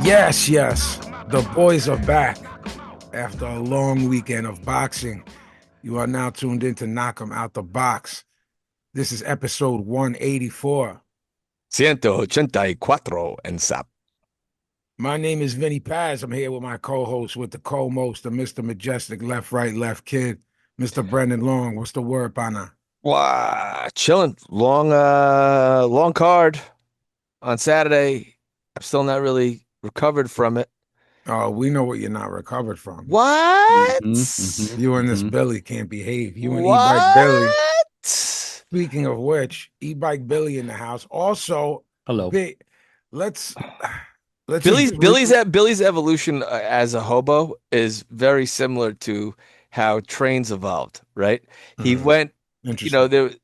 Yes, yes. The boys are back after a long weekend of boxing. You are now tuned in to Knock 'em Out the Box. This is episode 184. 184 en SAP. My name is Vinnie Paz. I'm here with my co-host, with the co-most, the Mr. Majestic Left, Right, Left Kid, Mr. Brendan Long. What's the word, pana? Wow, chilling. Long card on Saturday. I'm still not really recovered from it. Oh, we know what you're not recovered from. What? You and this Billy can't behave. You and E-Bike Billy. What? Speaking of which, E-Bike Billy in the house. Also, Hello. big. Let's let's just Billy's evolution as a hobo is very similar to how trains evolved, right? He Mhm. went, Interesting.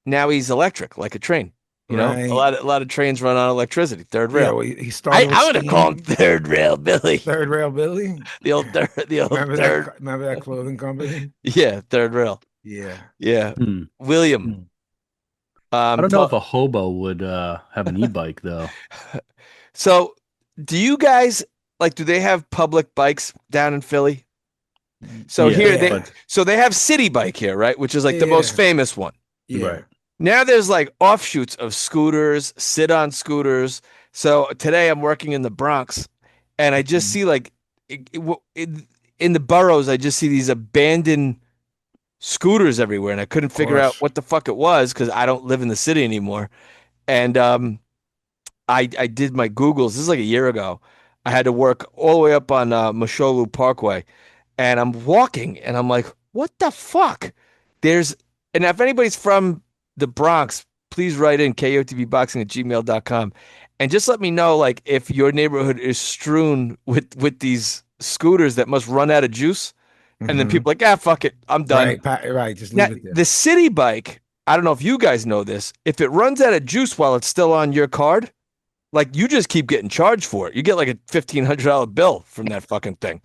now he's electric like a train. A Right. lot of trains run on electricity, third Yeah, rail. well, he started with I'm gonna call him steam. third rail Billy. Third Rail Billy. The old Remember that? third. Remember that clothing company? Yeah, third rail. Yeah. Yeah. Hmm. William. Hmm. I don't know To- if a hobo would have an e-bike though. so do you guys do they have public bikes down in Philly? So Yeah, here Yeah. they have City Bike here, right? Which is like the most Yeah. famous one. Yeah. right. Now there's like offshoots of scooters, sit-on scooters. So today I'm working in the Bronx, and I just Mhm. see in the boroughs, I just see these abandoned scooters everywhere, and I couldn't Of figure out course. what the fuck it was because I don't live in the city anymore. And I did my Googles. This is like a year ago. I had to work all the way up on Mosholu Parkway, and I'm walking, and I'm like, what the fuck? There's, and if anybody's from the Bronx, please write in kotvboxing@gmail.com and just let me know, like, if your neighborhood is strewn with these scooters that must run out of juice. And then Hmm. people like, fuck it, I'm done. Right. Just Now, leave it there. the city bike, I don't know if you guys know this. If it runs out of juice while it's still on your card, like you just keep getting charged for it. You get like a $1,500 bill from that fucking thing.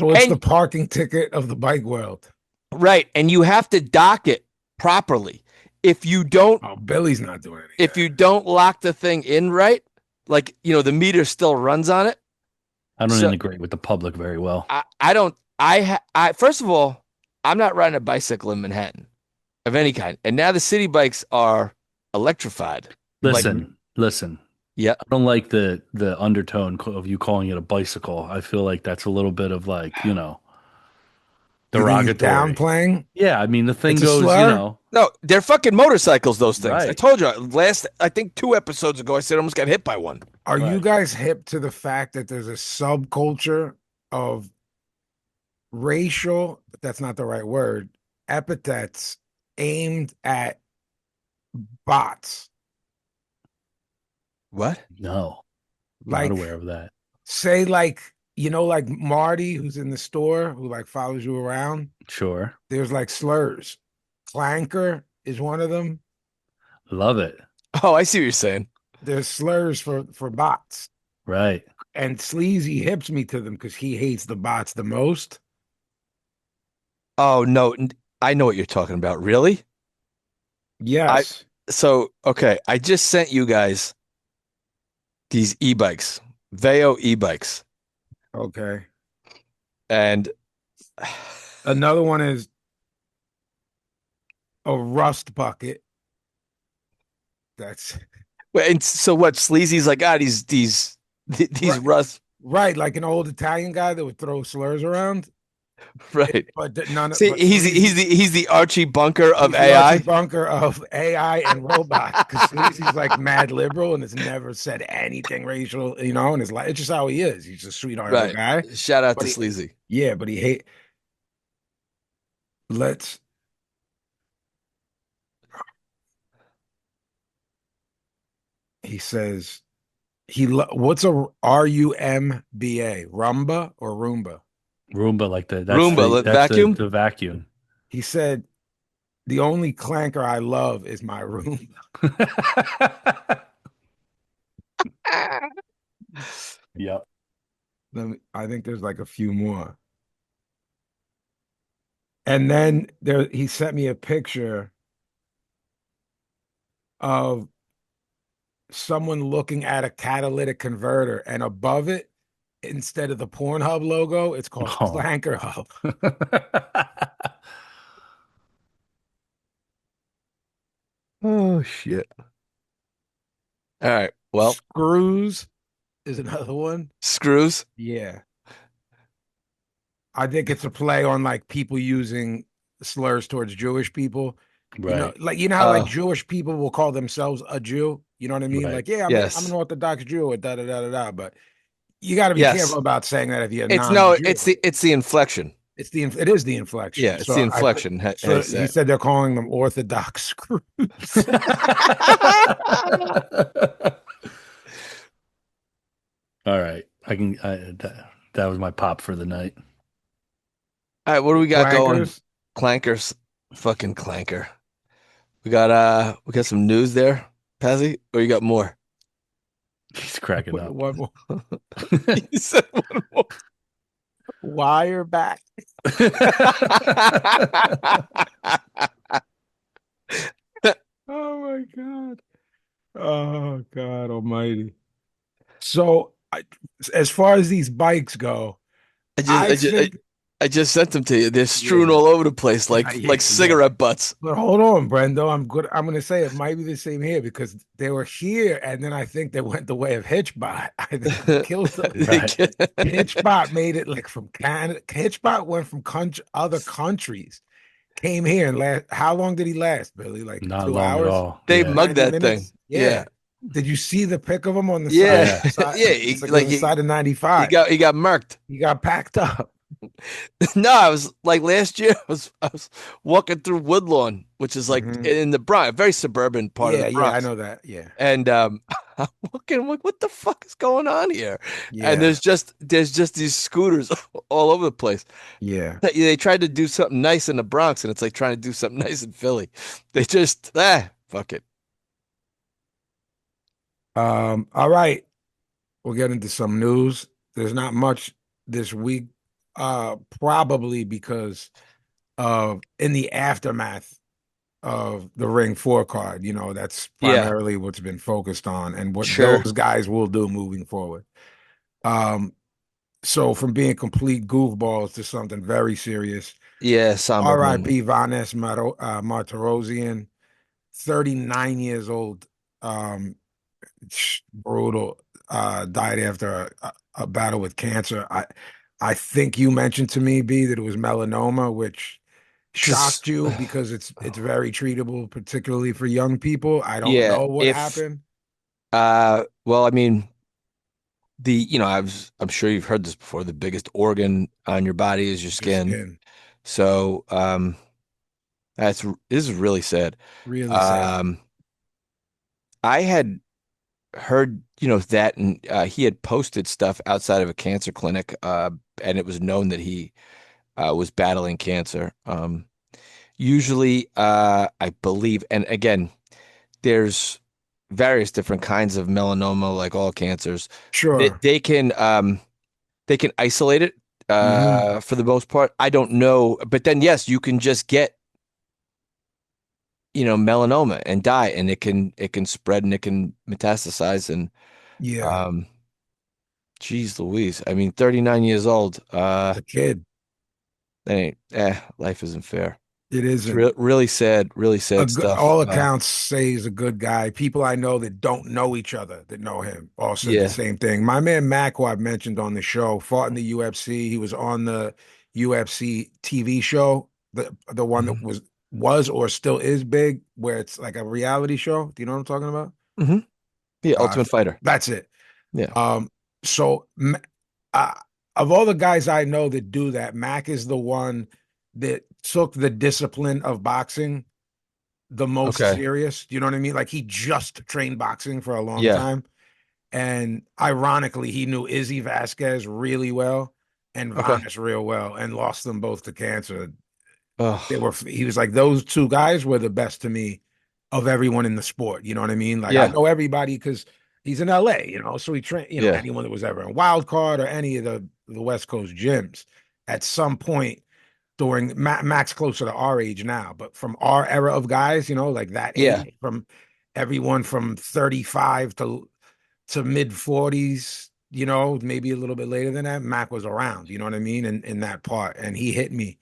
So it's the And parking ticket of the bike world. right, and you have to dock it properly. If you don't Oh, Billy's not doing any of if that. you don't lock the thing in right, like the meter still runs on it. I don't So integrate with the public very well. I don't I first of all, I'm not riding a bicycle in Manhattan of any kind. And now the city bikes are electrified. Like, Mhm. Listen. yeah, I don't like the undertone of you calling it a bicycle. I feel like that's a little bit of You think he's derogatory. downplaying? Yeah, I mean the thing It's a goes, slur? no, they're fucking motorcycles, those things. I right, told you I think 2 episodes ago, I said I almost got hit by one. Are you right. guys hip to the fact that there's a subculture of racial, but that's not the right word, epithets aimed at bots? What? No, not Like, aware of that. say, like Marty, who's in the store, who like follows you around. Sure. There's like slurs. Clanker is one of them. Love it. Oh, I see what you're saying. There's slurs for bots. Right. And Sleazy hips me to them because he hates the bots the most. Oh no, I know what you're talking about. Really? I Yes. so okay. I just sent you guys these e-bikes, Veo e-bikes, Okay. and Another one is a rust bucket. That's and so what? Sleazy's like, these right, Russ, right, like an old Italian guy that would throw slurs around. right? See, But Sleazy, he's the Archie Bunker of he's the Archie AI. Bunker of AI and robots because Sleazy's like mad liberal and has never said anything racial, and it's just how he is. He's a sweetheart of a Right. guy. Shout out But to he, Sleazy. yeah, but he hate. Let's. He says what's a RUMBA? Rumba or Roomba? Roomba like the Roomba, that's vacuum. the vacuum. He said the only clanker I love is my room. Yep. I think there's like a few more. And then he sent me a picture of someone looking at a catalytic converter, and above it, instead of the Pornhub logo, it's called Oh. Clanker Hub. Oh shit. All right. Well, Screws is another one. screws. Yeah. I think it's a play on like people using slurs towards Jewish people. Right. Like you know how like Oh, Jewish people will call themselves a Jew. You know what I mean? Right. Like, yeah, I'm an yes. Orthodox Jew or da da da da da. But you got to be careful Yes. about saying that if you're It's no, non-Jew. it's the inflection. It is the Yeah, inflection. it's the inflection. How you So say he it. said they're calling them Orthodox screws. All right. That was my pop for the night. All right, what do we got going? Clankers. Clankers, fucking clanker. We got some news there, Pazzy, or you got more? He's cracking up. What more? You said one more. Wire back. Oh my God. Oh God Almighty. So, as far as these bikes go, I just, I I just, I, think, I just sent them to you. They're strewn yeah, all over the place, yeah, like yeah. cigarette butts. But hold on, Brendo. I'm good. I'm going to say it might be the same here because they were here, and then I think they went the way of Hitchbot. I think they killed them. They Right. get- Hitchbot made it like from Canada. Hitchbot went from other countries, came here and last. How long did he last, Billy? Like Not two long at hours, all. They Yeah. mugged 90 that thing. minutes? Yeah, Yeah. Did you see the pic of him on the side? yeah, Yeah. Side, yeah. it's like on the side of 95. He got murked. He got packed up. No, I was like last year. I was walking through Woodlawn, which is like Mhm. in the Bronx, very suburban part of the Yeah, yeah, I Bronx. know that. Yeah, And I'm looking, I'm like, what the fuck is going on here? And yeah, there's just these scooters all over the place. yeah. They tried to do something nice in the Bronx, and it's like trying to do something nice in Philly. They just fuck it. All right. We'll get into some news. There's not much this week, probably because of in the aftermath of the Ring 4 card. That's Yeah, primarily what's been focused on and what sure. those guys will do moving forward. Um, so from being complete goofballs to something very serious. Yeah, somber moment. R.I.P. Vanes Martirosyan, 39 years old. Um, Brutal. Died after a battle with cancer. I think you mentioned to me, B, that it was melanoma, which Because shocked you because it's very treatable, particularly for young people. I don't yeah, know what if happened. well, I mean, I'm sure you've heard this before. The biggest organ on your body is your It's your skin. skin. So, this is really sad. Really sad. Um, I had heard, that and he had posted stuff outside of a cancer clinic, and it was known that he was battling cancer. Usually, I believe, and again, there's various different kinds of melanoma, like all cancers. They, Sure. they can um, they can isolate it Hmm. for the most part. I don't know, but then yes, you can just get melanoma and die, and it can spread and it can metastasize and Yeah. um geez Louise. I mean, 39 years old. It's a kid. That ain't life isn't fair. It It's isn't. really sad stuff. All accounts say he's a good guy. People I know that don't know each other that know him all said the Yeah. same thing. My man Mac, who I've mentioned on the show, fought in the UFC. He was on the UFC TV show, the one that Hmm. was or still is big, where it's like a reality show. Do you know what I'm talking about? Hmm. Yeah, Uh, Ultimate Fighter. that's it. Yeah. So uh, of all the guys I know that do that, Mac is the one that took the discipline of boxing the most Okay. serious. You know what I mean? Like he just trained boxing for a long Yeah. time. And ironically, he knew Izzy Vasquez really well and Okay. Vanes real well and lost them both to cancer. Oh, He was like, those two guys were the best to me of everyone in the sport. You know what I mean? Like I yeah. know everybody because he's in LA, so he trained, Yeah. anyone that was ever in Wild Card or any of the West Coast gyms at some point during Max closer to our age now, but from our era of guys, like that Yeah. age, from everyone from 35 to mid 40s, you know, maybe a little bit later than that, Mac was around, you know what I mean? In that part. And he hit me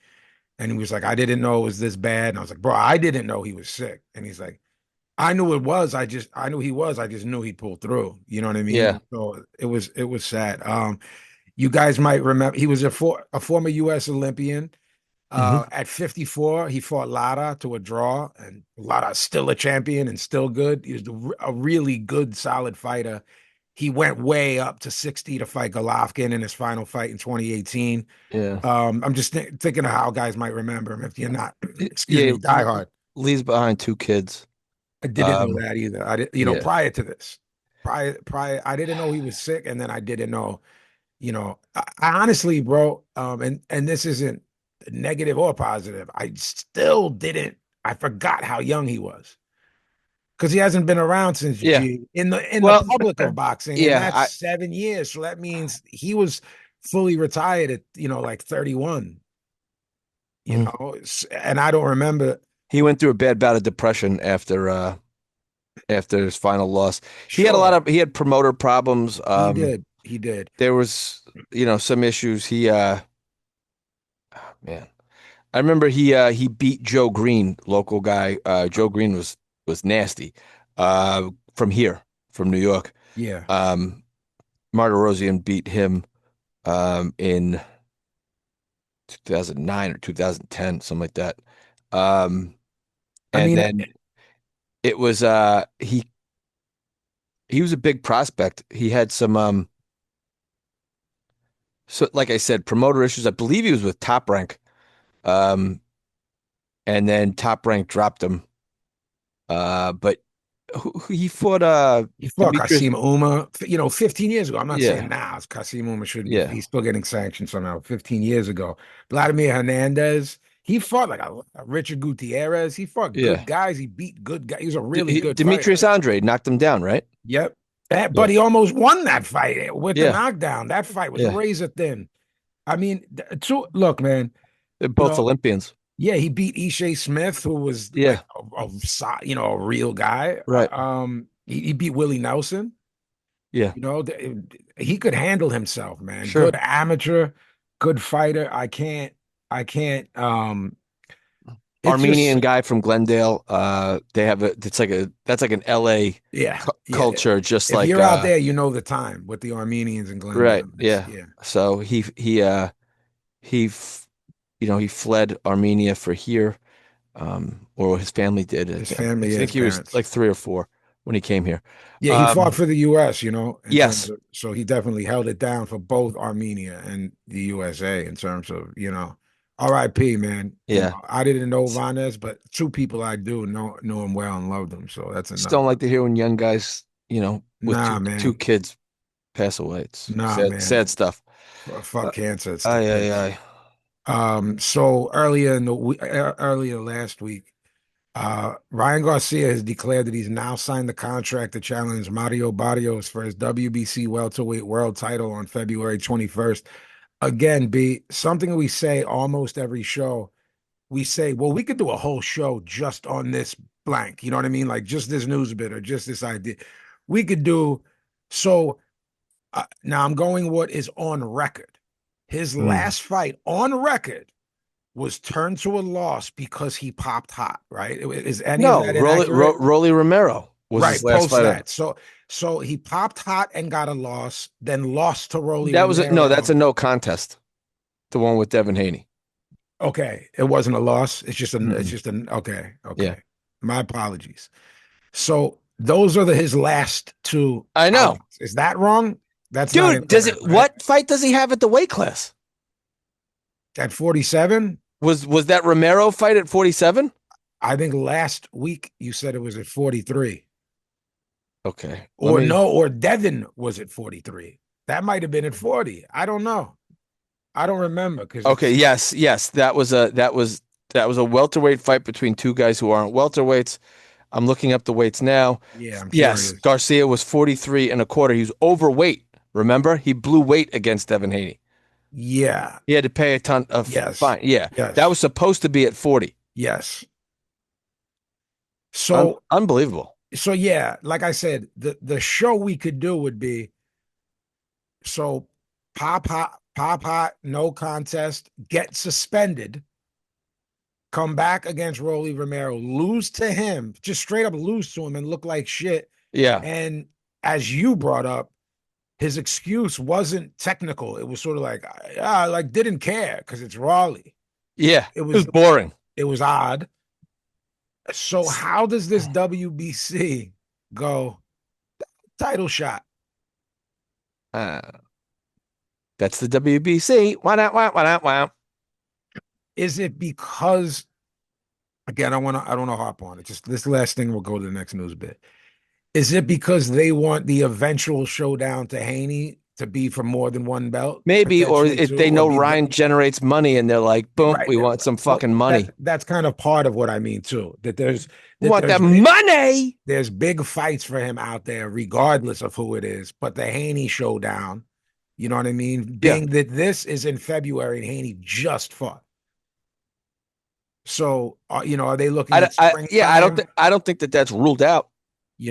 and he was like, I didn't know it was this bad. And I was like, bro, I didn't know he was sick. And he's like, I knew it was. I knew he was. I just knew he pulled through. You know what I mean? Yeah. And so it was sad. You guys might remember he was a former US Olympian. Hmm. At 54, he fought Lara to a draw, and Lara's still a champion and still good. He was a really good, solid fighter. He went way up to 60 to fight Golovkin in his final fight in 2018. Yeah. I'm just thinking of how guys might remember him if you're not, excuse Yeah. me, diehard. Leaves behind two kids. I didn't know Um, that either. I did, yeah. prior to this, prior, I didn't know he was sick, and then I didn't know. I honestly, bro, and this isn't negative or positive. I still didn't. I forgot how young he was because he hasn't been around since Yeah. G in the Well, public of boxing, and yeah. that's 7 years. So that means he was fully retired at like 31. Mhm. And I don't remember. He went through a bad bout of depression after his final loss. Sure, He had promoter problems. he did. He did. There was, some issues. Man, I remember he beat Joe Green, local guy. Joe Green was nasty. From here, from New York. Yeah. Um, Martirosyan beat him in 2009 or 2010, something like that. Um, I and mean, then it was he was a big prospect. He had some so like I said, promoter issues. I believe he was with Top Rank. Um, and then Top Rank dropped him. But he fought he fought Demetrius. Kasim Uma, 15 years ago. I'm not saying Yeah, now. Kasim Uma shouldn't be. yeah, He's still getting sanctioned somehow. 15 years ago, Vladimir Hernandez. He fought like a Richard Gutierrez. He fought yeah. good guys. He beat good guys. He was a really good Demetrius fighter. Andre knocked him down, right? Yep. Yeah, But he almost won that fight with the yeah, knockdown. That fight was yeah. razor thin. I mean, look, man. They're You both know, Olympians. yeah, he beat Ishe Smith, who was like Yeah, a real guy. right. He beat Willie Nelson. Yeah, He could handle himself, man. sure. Good amateur, good fighter. I can't. It's Armenian just, guy from Glendale. They have that's like an LA yeah, yeah. culture, just If like you're out there, you know the time with the Armenians in right. Glendale. Yeah. Yeah, So he f- he fled Armenia for here, or his family did. his I family, yeah, think his he was parents. like 3 or 4 when he came here. Yeah, he fought Um, for the U.S., in terms yes, of, so he definitely held it down for both Armenia and the USA in terms of, RIP, man. yeah. I didn't know Vanes, but two people I do know him well and loved him. So that's Just enough. don't like to hear when young guys, with Nah, two man. kids pass away. It's Nah, sad, man. sad stuff. Fuck Uh, cancer. It's the aye, aye, kids. aye. So earlier last week, Ryan Garcia has declared that he's now signed the contract to challenge Mario Barrios for his WBC welterweight world title on February 21st. Again, B, something we say almost every show. We say, well, we could do a whole show just on this blank. You know what I mean? Like just this news bit or just this idea. We could do so. Now I'm going what is on record. His Mm. last fight on record was turned to a loss because he popped hot, right? Is any of No, that inaccurate? Rolly Romero was his Right, last post fighter. that. So he popped hot and got a loss, then lost to Rolly No, that's Romero. a no contest. The one with Devin Haney. Okay, it wasn't a loss. It's Mm-mm. just an okay, Yeah, okay. My apologies. So those are his last two I know, outings. Is that wrong? That's not dude. Does it? incorrect, right? What fight does he have at the weight class? At 47, Was that Romero fight at 47? I think last week you said it was at 43. Okay, let Or me. no, or Devin was at 43. That might have been at 40. I don't know. I don't remember because Okay, it's yes. That was a welterweight fight between two guys who aren't welterweights. I'm looking up the weights now. yeah, I'm Yes, curious. Garcia was 43 and a quarter. He was overweight. Remember? He blew weight against Devin Haney. Yeah. He had to pay a ton of Yes. fine. Yeah, that Yes. was supposed to be at 40. Yes. So Unbelievable. So yeah, like I said, the show we could do would be so Pop Hot, no contest, get suspended, come back against Rolly Romero, lose to him, just straight up lose to him and look like shit. Yeah. And as you brought up, his excuse wasn't technical. It was sort of like, like didn't care because it's Raleigh. Yeah. It It was was boring. it was odd. So how does this WBC go? Title shot. Uh, that's the WBC. Why not? Why not? Why? Is it because again, I don't want to harp on it. Just this last thing, we'll go to the next news bit. Is it because they want the eventual showdown to Haney to be for more than one belt? Maybe, or Potentially if two, they or know be Ryan generates money and they're like, boom, right. we want some Well, fucking money. that's kind of part of what I mean too. We want that money. There's big fights for him out there, regardless of who it is. But the Haney showdown, you know what I mean? Yeah. Being that this is in February and Haney just fought. So, are they looking at springtime? Yeah, I don't think that that's ruled out.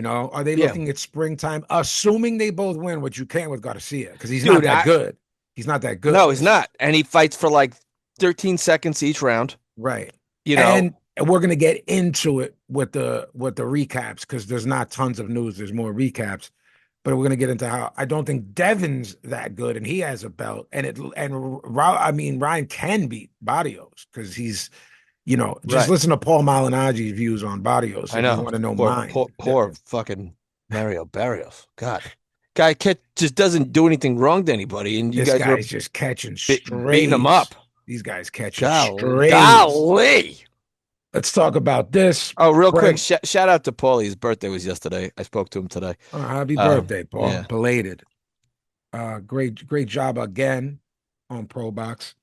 Are they looking at springtime, assuming they both win, which you can't with Garcia because he's not that good. He's not that good. No, he's not. And he fights for like 13 seconds each round. Right. And we're going to get into it with the recaps because there's not tons of news. There's more recaps, but we're going to get into how I don't think Devin's that good and he has a belt. Ryan can beat Barrios because he's, just listen to Paul Malinagi's views on Barrios. I know. If you want to know mine. Poor fucking Mario Barrios. God. Guy just doesn't do anything wrong to anybody. And this guy's just catching strays. Beating him up. These guys catching strays. Golly. Let's talk about this. Oh, real quick. Shout out to Paulie. His birthday was yesterday. I spoke to him today. Oh, happy birthday, Paul. Yeah. Belated. Great job again on Pro Box.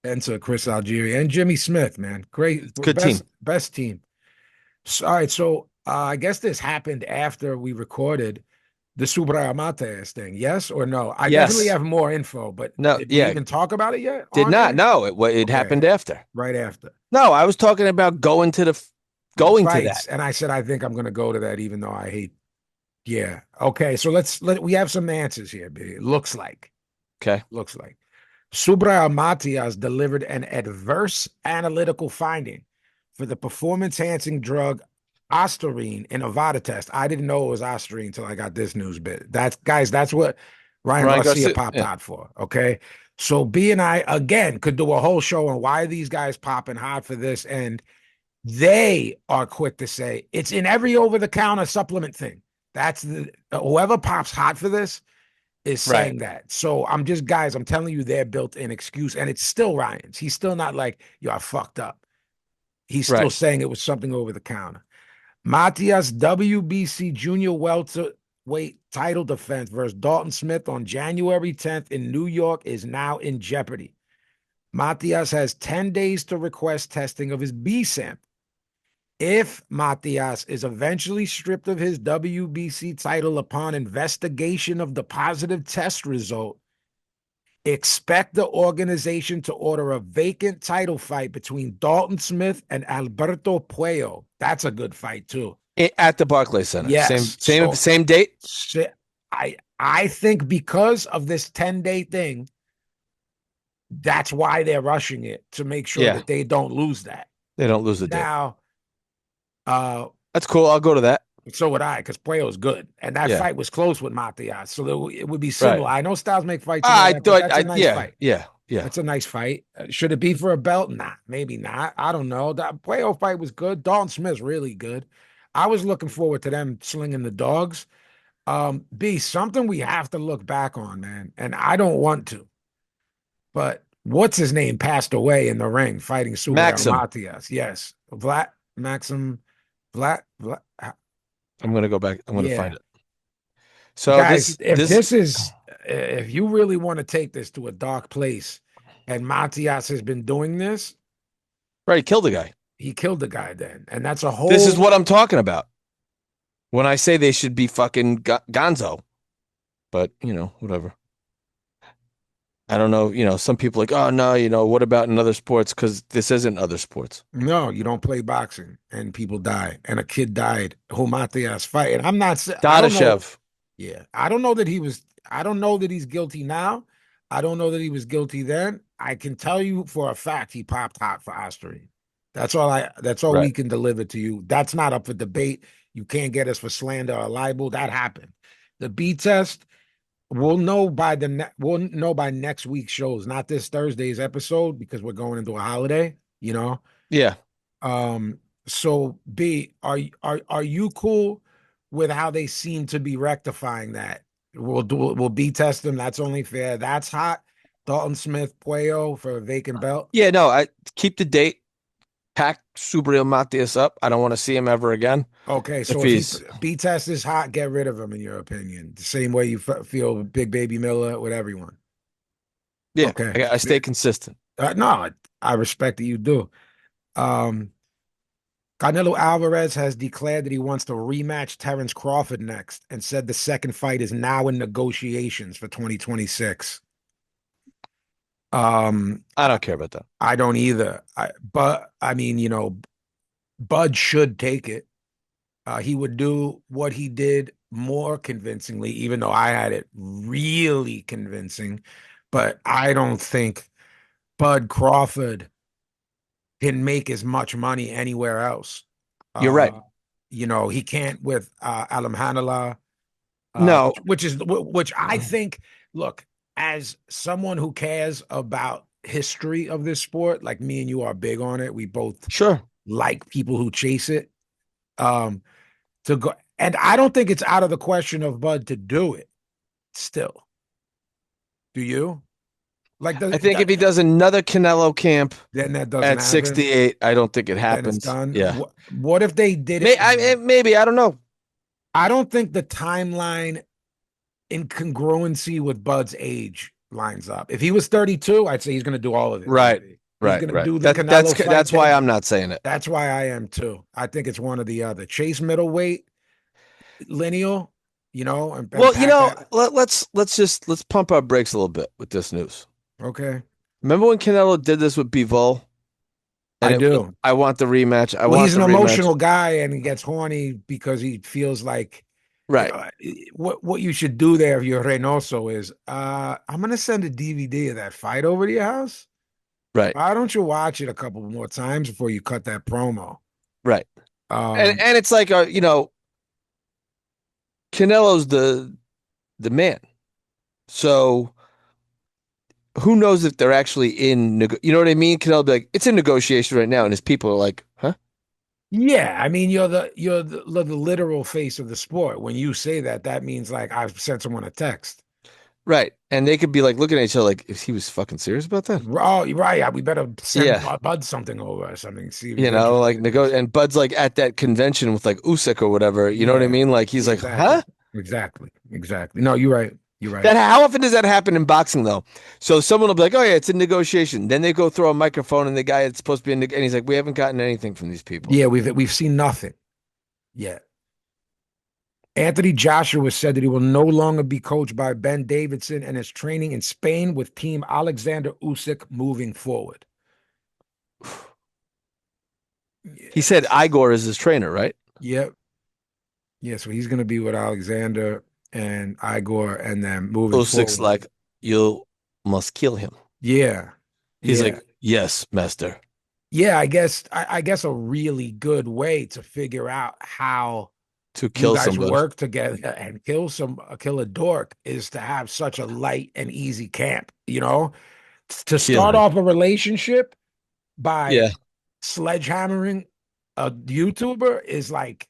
And to Chris Algieri and Jimmy Smith, man. Great. Good team. Best team. So, all right. So I guess this happened after we recorded the Subra Amateas thing. Yes or no? I definitely have more info, but did we even talk about it yet? Did not. No, it happened after. Right after. No, I was talking about going to that. And I said, I think I'm going to go to that, even though I hate. Yeah. Okay. So we have some answers here, B. It looks like. Okay. Looks like. Subra Matias delivered an adverse analytical finding for the performance-enhancing drug Ostarine in a VADA test. I didn't know it was Ostarine until I got this news bit. That's what Ryan Garcia popped out for. Okay. So B and I, again, could do a whole show on why these guys popping hot for this. And they are quick to say it's in every over-the-counter supplement thing. That's whoever pops hot for this is saying that. So I'm telling you their built-in excuse, and it's still Ryan's. He's still not like, yo, I fucked up. He's still saying it was something over the counter. Matias WBC junior welterweight title defense versus Dalton Smith on January 10th in New York is now in jeopardy. Matias has 10 days to request testing of his B sample. If Matias is eventually stripped of his WBC title upon investigation of the positive test result, expect the organization to order a vacant title fight between Dalton Smith and Alberto Puello. That's a good fight too. At the Barclays Center. Yes. Same date? I think because of this 10-day thing, that's why they're rushing it, to make sure that they don't lose that. They don't lose the date. Now, that's cool. I'll go to that. So would I, because Puello's good, and that fight was close with Matias, so it would be similar. I know Styles make fights. That's a nice fight. Yeah. That's a nice fight. Should it be for a belt? Nah, maybe not. I don't know. That Puello fight was good. Dalton Smith's really good. I was looking forward to them slinging the dogs. B, something we have to look back on, man, and I don't want to, but what's his name passed away in the ring fighting Subra Matias. Yes, Maxim. I'm going to go back. I'm going to find it. So guys, if you really want to take this to a dark place, and Matias has been doing this, he killed the guy. He killed the guy then, and that's a whole. This is what I'm talking about when I say they should be fucking gonzo, but whatever. I don't know, some people like, oh no, what about in other sports? Because this isn't other sports. No, you don't play boxing, and people die, and a kid died. Who Matias fight, and I don't know. Dadashev, Yeah, I don't know that he was. I don't know that he's guilty now. I don't know that he was guilty then. I can tell you for a fact he popped hot for Osterine. That's all we right? can deliver to you. That's not up for debate. You can't get us for slander or libel. That happened. The B test, we'll know by next week's shows, not this Thursday's episode because we're going into a holiday, you know. Yeah. Um, so B, are you cool with how they seem to be rectifying that? We'll B test them. That's only fair. That's hot. Dalton Smith, Puello for a vacant belt. Yeah, no, I keep the date, pack Subriel Matias up. I don't want to see him ever again. Okay, If so if he he's, B test is hot, get rid of him in your opinion. The same way you feel with Big Baby Miller with everyone. yeah, Okay. I stay consistent. No, I respect that you do. Um, Canelo Alvarez has declared that he wants to rematch Terence Crawford next and said the second fight is now in negotiations for 2026. I don't care about that. I don't either. But I mean, Bud should take it. He would do what he did more convincingly, even though I had it really convincing. But I don't think Bud Crawford can make as much money anywhere else. You're right. Uh, he can't with Alam Hanala, No, which I think, look, as someone who cares about history of this sport, like me and you are big on it. We both sure. like people who chase it. Um, to go, and I don't think it's out of the question of Bud to do it still. Do you? Like I think if he does another Canelo camp then that doesn't at happen. 68, I don't think it Then it's happens. done. Yeah. What if they did it? Maybe, I don't know. I don't think the timeline in congruency with Bud's age lines up. If he was 32, I'd say he's going to do all of it, Right. baby. He's Right. going to Right. do the That Canelo fight. that's why I'm not saying it. That's why I am too. I think it's one or the other. Chase middleweight, lineal, and Well, pack that. let's pump our brakes a little bit with this news. Okay. Remember when Canelo did this with Bivol? And I do. I want the rematch. I Well, want he's the an rematch. emotional guy and he gets horny because he feels like Right. what you should do there if you're Reynoso is I'm gonna send a DVD of that fight over to your house. Right. Why don't you watch it a couple more times before you cut that promo? Right. Um, And it's like Canelo's the man. So who knows if they're actually you know what I mean? Canelo be like, it's in negotiation right now, and his people are like, huh? yeah, I mean you're the literal face of the sport. When you say that, that means like I've sent someone a text. Right. And they could be like looking at each other like, is he was fucking serious about that? Oh, right. Yeah, we better send Yeah. Bud something over or something. See if he's interested Like in this. and Bud's like at that convention with like Usyk or whatever. You know what I Yeah, mean? Like he's like, exactly. huh? Exactly. No, you're right. You're right. That how often does that happen in boxing though? So someone will be like, "Oh yeah, it's in negotiation." Then they go throw a microphone, and the guy that's supposed to be and he's like, "We haven't gotten anything from these people." Yeah, we've seen nothing yet. Anthony Joshua said that he will no longer be coached by Ben Davidson and is training in Spain with team Alexander Usyk moving forward. He said Yes. Igor is his trainer, right? Yep. Yeah, so he's going to be with Alexander and Igor and then moving Usyk's forward. like, "You must kill him." Yeah. He's Yeah. like, "Yes, master." Yeah, I guess a really good way to figure out how To you kill guys somebody. work together and kill a dork is to have such a light and easy camp, to Kill start him. off a relationship by Yeah. sledgehammering a YouTuber is like,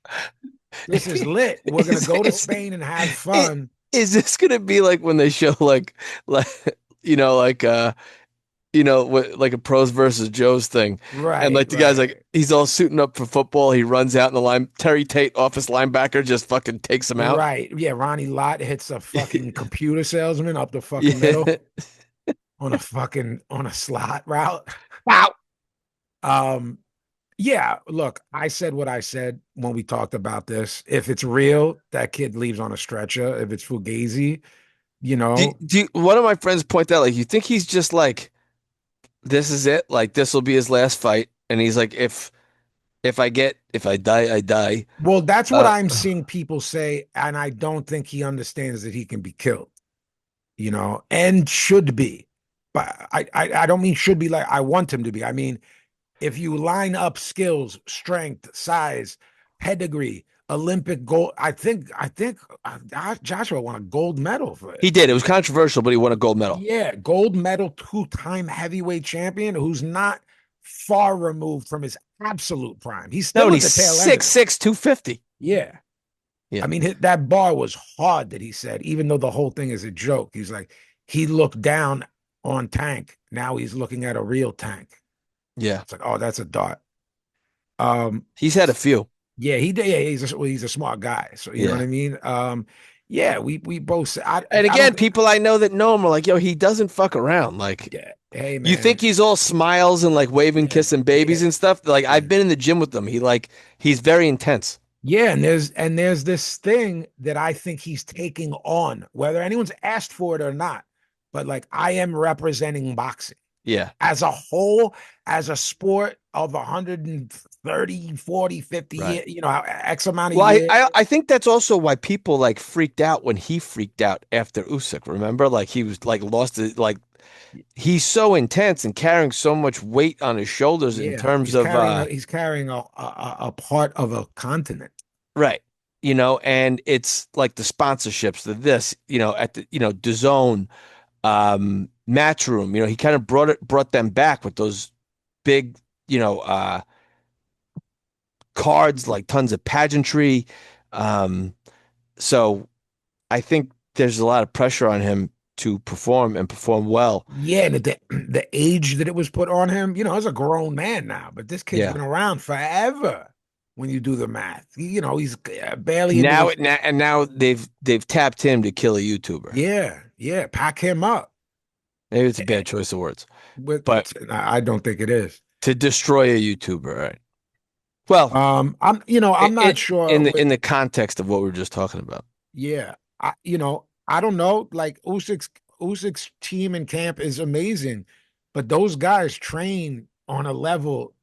this is lit. We're gonna go to Spain and have it, fun. is this gonna be like when they show like you know like like a pros versus Joes thing, and Right, like the guy's like right, he's all suiting up for football. He runs out in the line. Terry Tate, office linebacker, just fucking takes him out. right. Yeah, Ronnie Lott hits a fucking computer salesman up the fucking Yeah. middle on a slot route. Wow. Um, yeah, look, I said what I said when we talked about this. If it's real, that kid leaves on a stretcher. If it's Fugazi, you know. One of my friends pointed out, like, you think he's just like, this is it, like this will be his last fight, and he's like, if I die, I die. Well, that's what Uh, I'm seeing people say, and I don't think he understands that he can be killed, and should be. But I don't mean should be like I want him to be. I mean, if you line up skills, strength, size, pedigree, Olympic gold, I think Joshua won a gold medal for it. he did. It was controversial, but he won a gold medal. Yeah, gold medal, two-time heavyweight champion who's not far removed from his absolute prime. He's No, still and at he's the tail end of it. 6'6", 250. Yeah. Yeah, I mean, that bar was hard that he said, even though the whole thing is a joke. He's like, he looked down on Tank. Now he's looking at a real Tank. yeah. It's like, oh, that's a dart. Um, He's had a few. yeah, he did. Yeah, he's a smart guy. So you know what Yeah. I mean? Yeah, we both. And I don't again, think. people I know that know him are like, yo, he doesn't fuck around. Like, Yeah, hey you think man. he's all smiles and like waving, Yeah, kissing yeah, babies and stuff? Like, yeah. I've been in the gym with him. He's very intense. Yeah, and there's this thing that I think he's taking on, whether anyone's asked for it or not. But like I am representing boxing Yeah. as a whole, as a sport of 130, 40, 50 Right. years, X amount of Well, years. I think that's also why people like freaked out when he freaked out after Usyk. Remember, like he was like lost it. Like he's so intense and carrying so much weight on his shoulders in Yeah, terms of he's carrying a part of a continent. right. And it's like the sponsorships, the this, at the DAZN, Matchroom. He kind of brought them back with those big, cards, like tons of pageantry. Um, so I think there's a lot of pressure on him to perform and perform well. Yeah, and the age that it was put on him, as a grown man now, but this kid's Yeah. been around forever when you do the math. He's barely into Now his. it now and now they've tapped him to kill a YouTuber. Yeah, yeah, pack him up. Maybe it's a bad choice of words, With but I don't think it is. to destroy a YouTuber, right? Well, I'm not sure. in the context of what we were just talking about. Yeah, I don't know. Like Usyk's team and camp is amazing, but those guys train on a level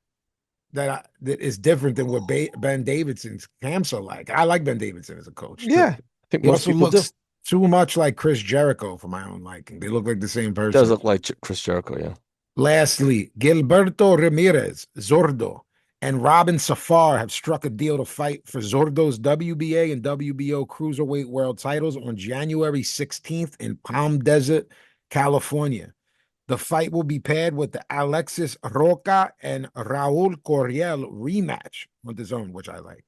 that is different than what Ben Davidson's camps are like. I like Ben Davidson as a coach too. Yeah, I think He most also people do. looks too much like Chris Jericho for my own liking. They look like the same Does person. look like Chris Jericho, yeah. Lastly, Gilberto Ramirez, Zordo, and Robin Safar have struck a deal to fight for Zordo's WBA and WBO Cruiserweight World titles on January 16th in Palm Desert, California. The fight will be paired with the Alexis Roca and Raul Coriel rematch on the zone, which I like.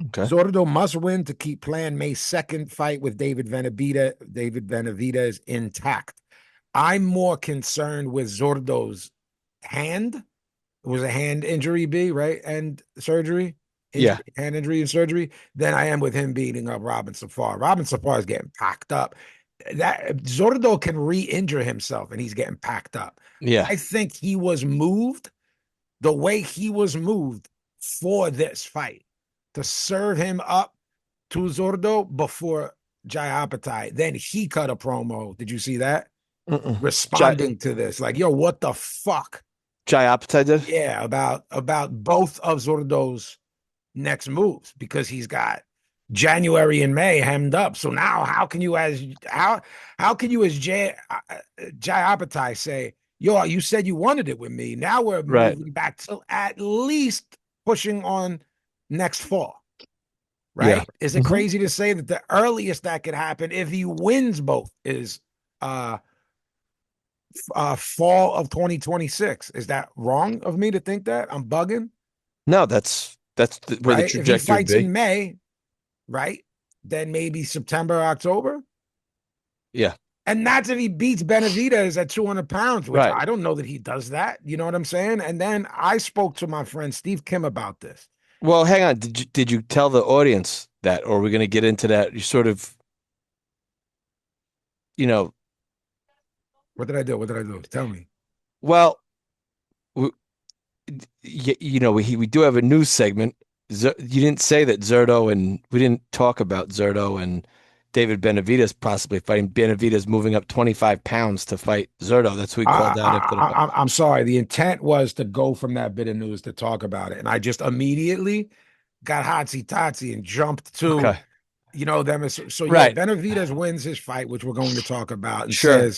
Okay. Zordo must win to keep planned May 2nd fight with David Benavidez intact. I'm more concerned with Zordo's hand. It was a hand injury, right? And surgery, Yeah. hand injury and surgery. Than I am with him beating up Robin Safar. Robin Safar is getting packed up. That Zordo can re-injure himself, and he's getting packed up. Yeah. I think he was moved the way he was moved for this fight to serve him up to Zordo before Jai Apatai. Then he cut a promo. Did you see that? Mm-mm. Responding to this, like, yo, what the fuck? Jai Apatite did? Yeah, about both of Zordo's next moves because he's got January and May hemmed up. So now, how can you as Jai Apatai say, yo, you said you wanted it with me. Now we're Right. moving back to at least pushing on next fall. Right? Yeah. Is it Mhm. crazy to say that the earliest that could happen if he wins both is fall of 2026? Is that wrong of me to think that? I'm bugging, No, that's where the right? If he trajectory would fights in be. May, right? Then maybe September, October. Yeah. And that's if he beats Benavidez at 200 pounds, which Right. I don't know that he does that. You know what I'm saying? And then I spoke to my friend Steve Kim about this. Well, hang on. Did you tell the audience that, or are we going to get into that? You sort of, you know, What did I do? What did I do? Tell me. well, we, we do have a news segment. You didn't say that Zerto, and we didn't talk about Zerto and David Benavidez possibly fighting. Benavidez moving up 25 pounds to fight Zurdo. That's who he called out after the fight. I'm sorry. The intent was to go from that bit of news to talk about it, and I just immediately got hotsy totsy and jumped to, Okay. them. So yeah, Right. Benavidez wins his fight, which we're going to talk about, and Sure.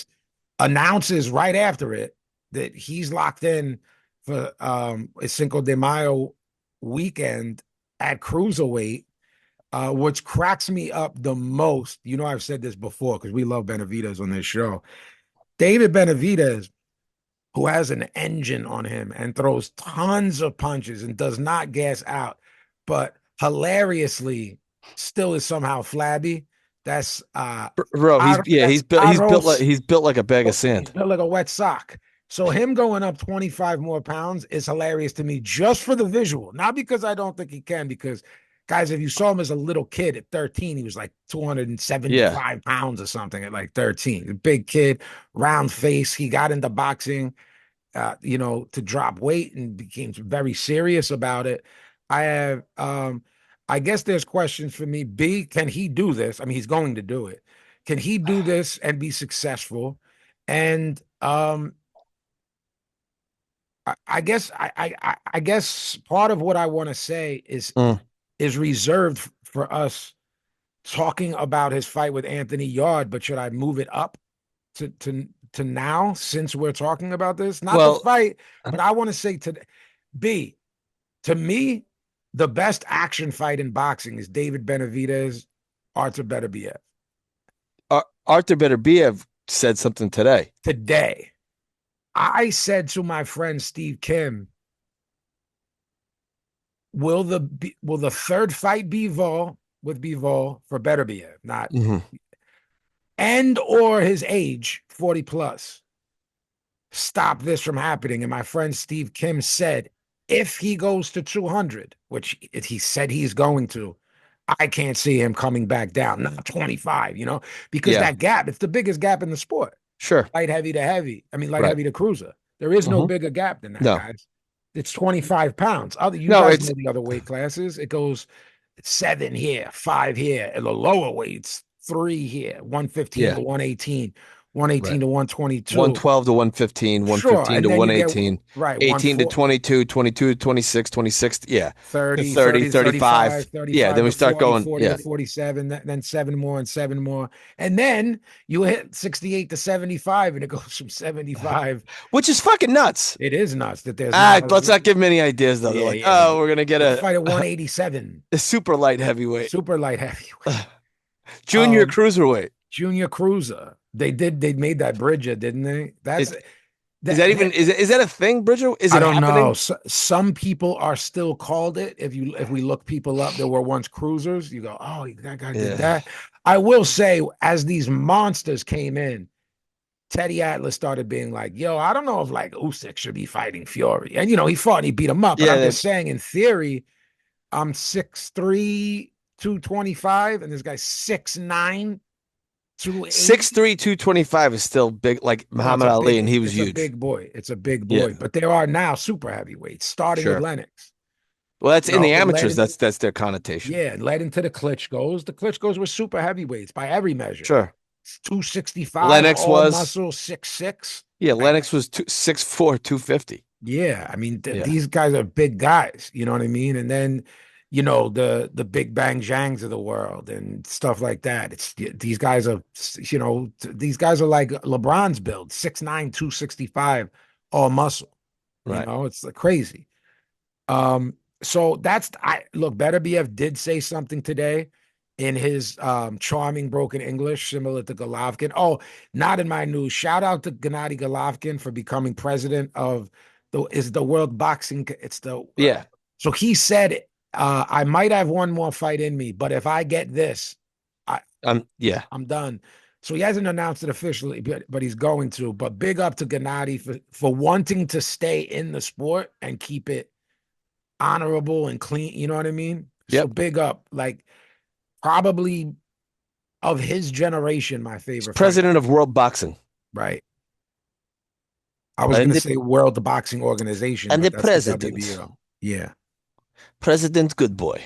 announces right after it that he's locked in for a Cinco de Mayo weekend at cruiserweight, which cracks me up the most. I've said this before because we love Benavidez on this show. David Benavidez, who has an engine on him and throws tons of punches and does not gas out, but hilariously still is somehow flabby. That's Bro, that's arroz. he's built like a bag of He's sand. built like a wet sock. So him going up 25 more pounds is hilarious to me just for the visual, not because I don't think he can, because guys, if you saw him as a little kid at 13, he was like Yeah. 275 pounds or something at like 13. A big kid, round face. He got into boxing, to drop weight and became very serious about it. I guess there's questions for me. B, can he do this? I mean, he's going to do it. Can he do this and be successful? And I guess part of what I want to say Mm. is reserved for us talking about his fight with Anthony Yard, but should I move it up to now since we're talking about this? Not the Well, fight, but I want to say to me, the best action fight in boxing is David Benavidez, Artur Beterbiev. Arthur Beterbiev said something today. Today, I said to my friend Steve Kim, will the third fight be Bivol for Beterbiev, not and or his age, 40 plus, stop this from happening? And my friend Steve Kim said, if he goes to 200, which he said he's going to, I can't see him coming back down, not 25, because Yeah. that gap, it's the biggest gap in the sport. Sure. Light heavy to heavy. I mean, light Right. heavy to cruiser. There is no bigger gap than that, No. guys. It's 25 pounds. You No, guys it's know the other weight classes. It goes 7 here, 5 here, and the lower weights, 3 here, 115 to 118, 118 right. to 122. 112 to 115, Sure. 115 And to then you get 118, right, 18 to 14 22, 22 to 26, 26, yeah, to 30, 30, 30 to 35, 35. Yeah, 35 then we to start 40, going, 40 yeah, to 47, then 7 more and 7 more. And then you hit 68 to 75, and it goes from 75. which is fucking nuts. It is nuts that there's not Let's not give them any ideas, though. They're like, yeah. oh, we're going to get Let's fight at 187. a super light heavyweight, Super light heavyweight. junior cruiserweight. Junior cruiser. They made that Bridger, didn't they? Is that a thing, Bridger? Is I it don't happening? know. Some people are still called it. If we look people up, there were once cruisers. You go, oh, that guy did that. I will say, as these monsters came in, Teddy Atlas started being like, yo, I don't know if like Usyk should be fighting Fury. And he fought and he beat him up. But I'm just saying, in theory, I'm 6'3", 225, and this guy's 6'9", 280. 6'3", 225 is still big, like Muhammad Ali, and he was huge. It's a big boy. It's a big boy. Yeah. But there are now super heavyweights, starting with Lennox. Well, that's in the amateurs. That's their connotation. Yeah, led into the Klitschko's. The Klitschko's were super heavyweights by every measure. Sure. 265. Lennox was muscle 6'6". Yeah, Lennox was 6'4", 250. Yeah, I mean these guys are big guys. You know what I mean? And then the Big Bang Zhangs of the world and stuff like that. These guys are like LeBron's build, 6'9", 265, all muscle. Right. It's crazy. So look, Beterbiev did say something today in his charming broken English, similar to Golovkin. Oh, not in my news. Shout out to Gennady Golovkin for becoming president of the World Boxing. So he said, I might have one more fight in me, but if I get this, I'm done. So he hasn't announced it officially, but he's going to. But big up to Gennady for wanting to stay in the sport and keep it honorable and clean. You know what I mean? Yep. So big up, like probably of his generation, my favorite. President of World Boxing. Right. I was going to say World Boxing Organization. And the president. Yeah. President Good Boy.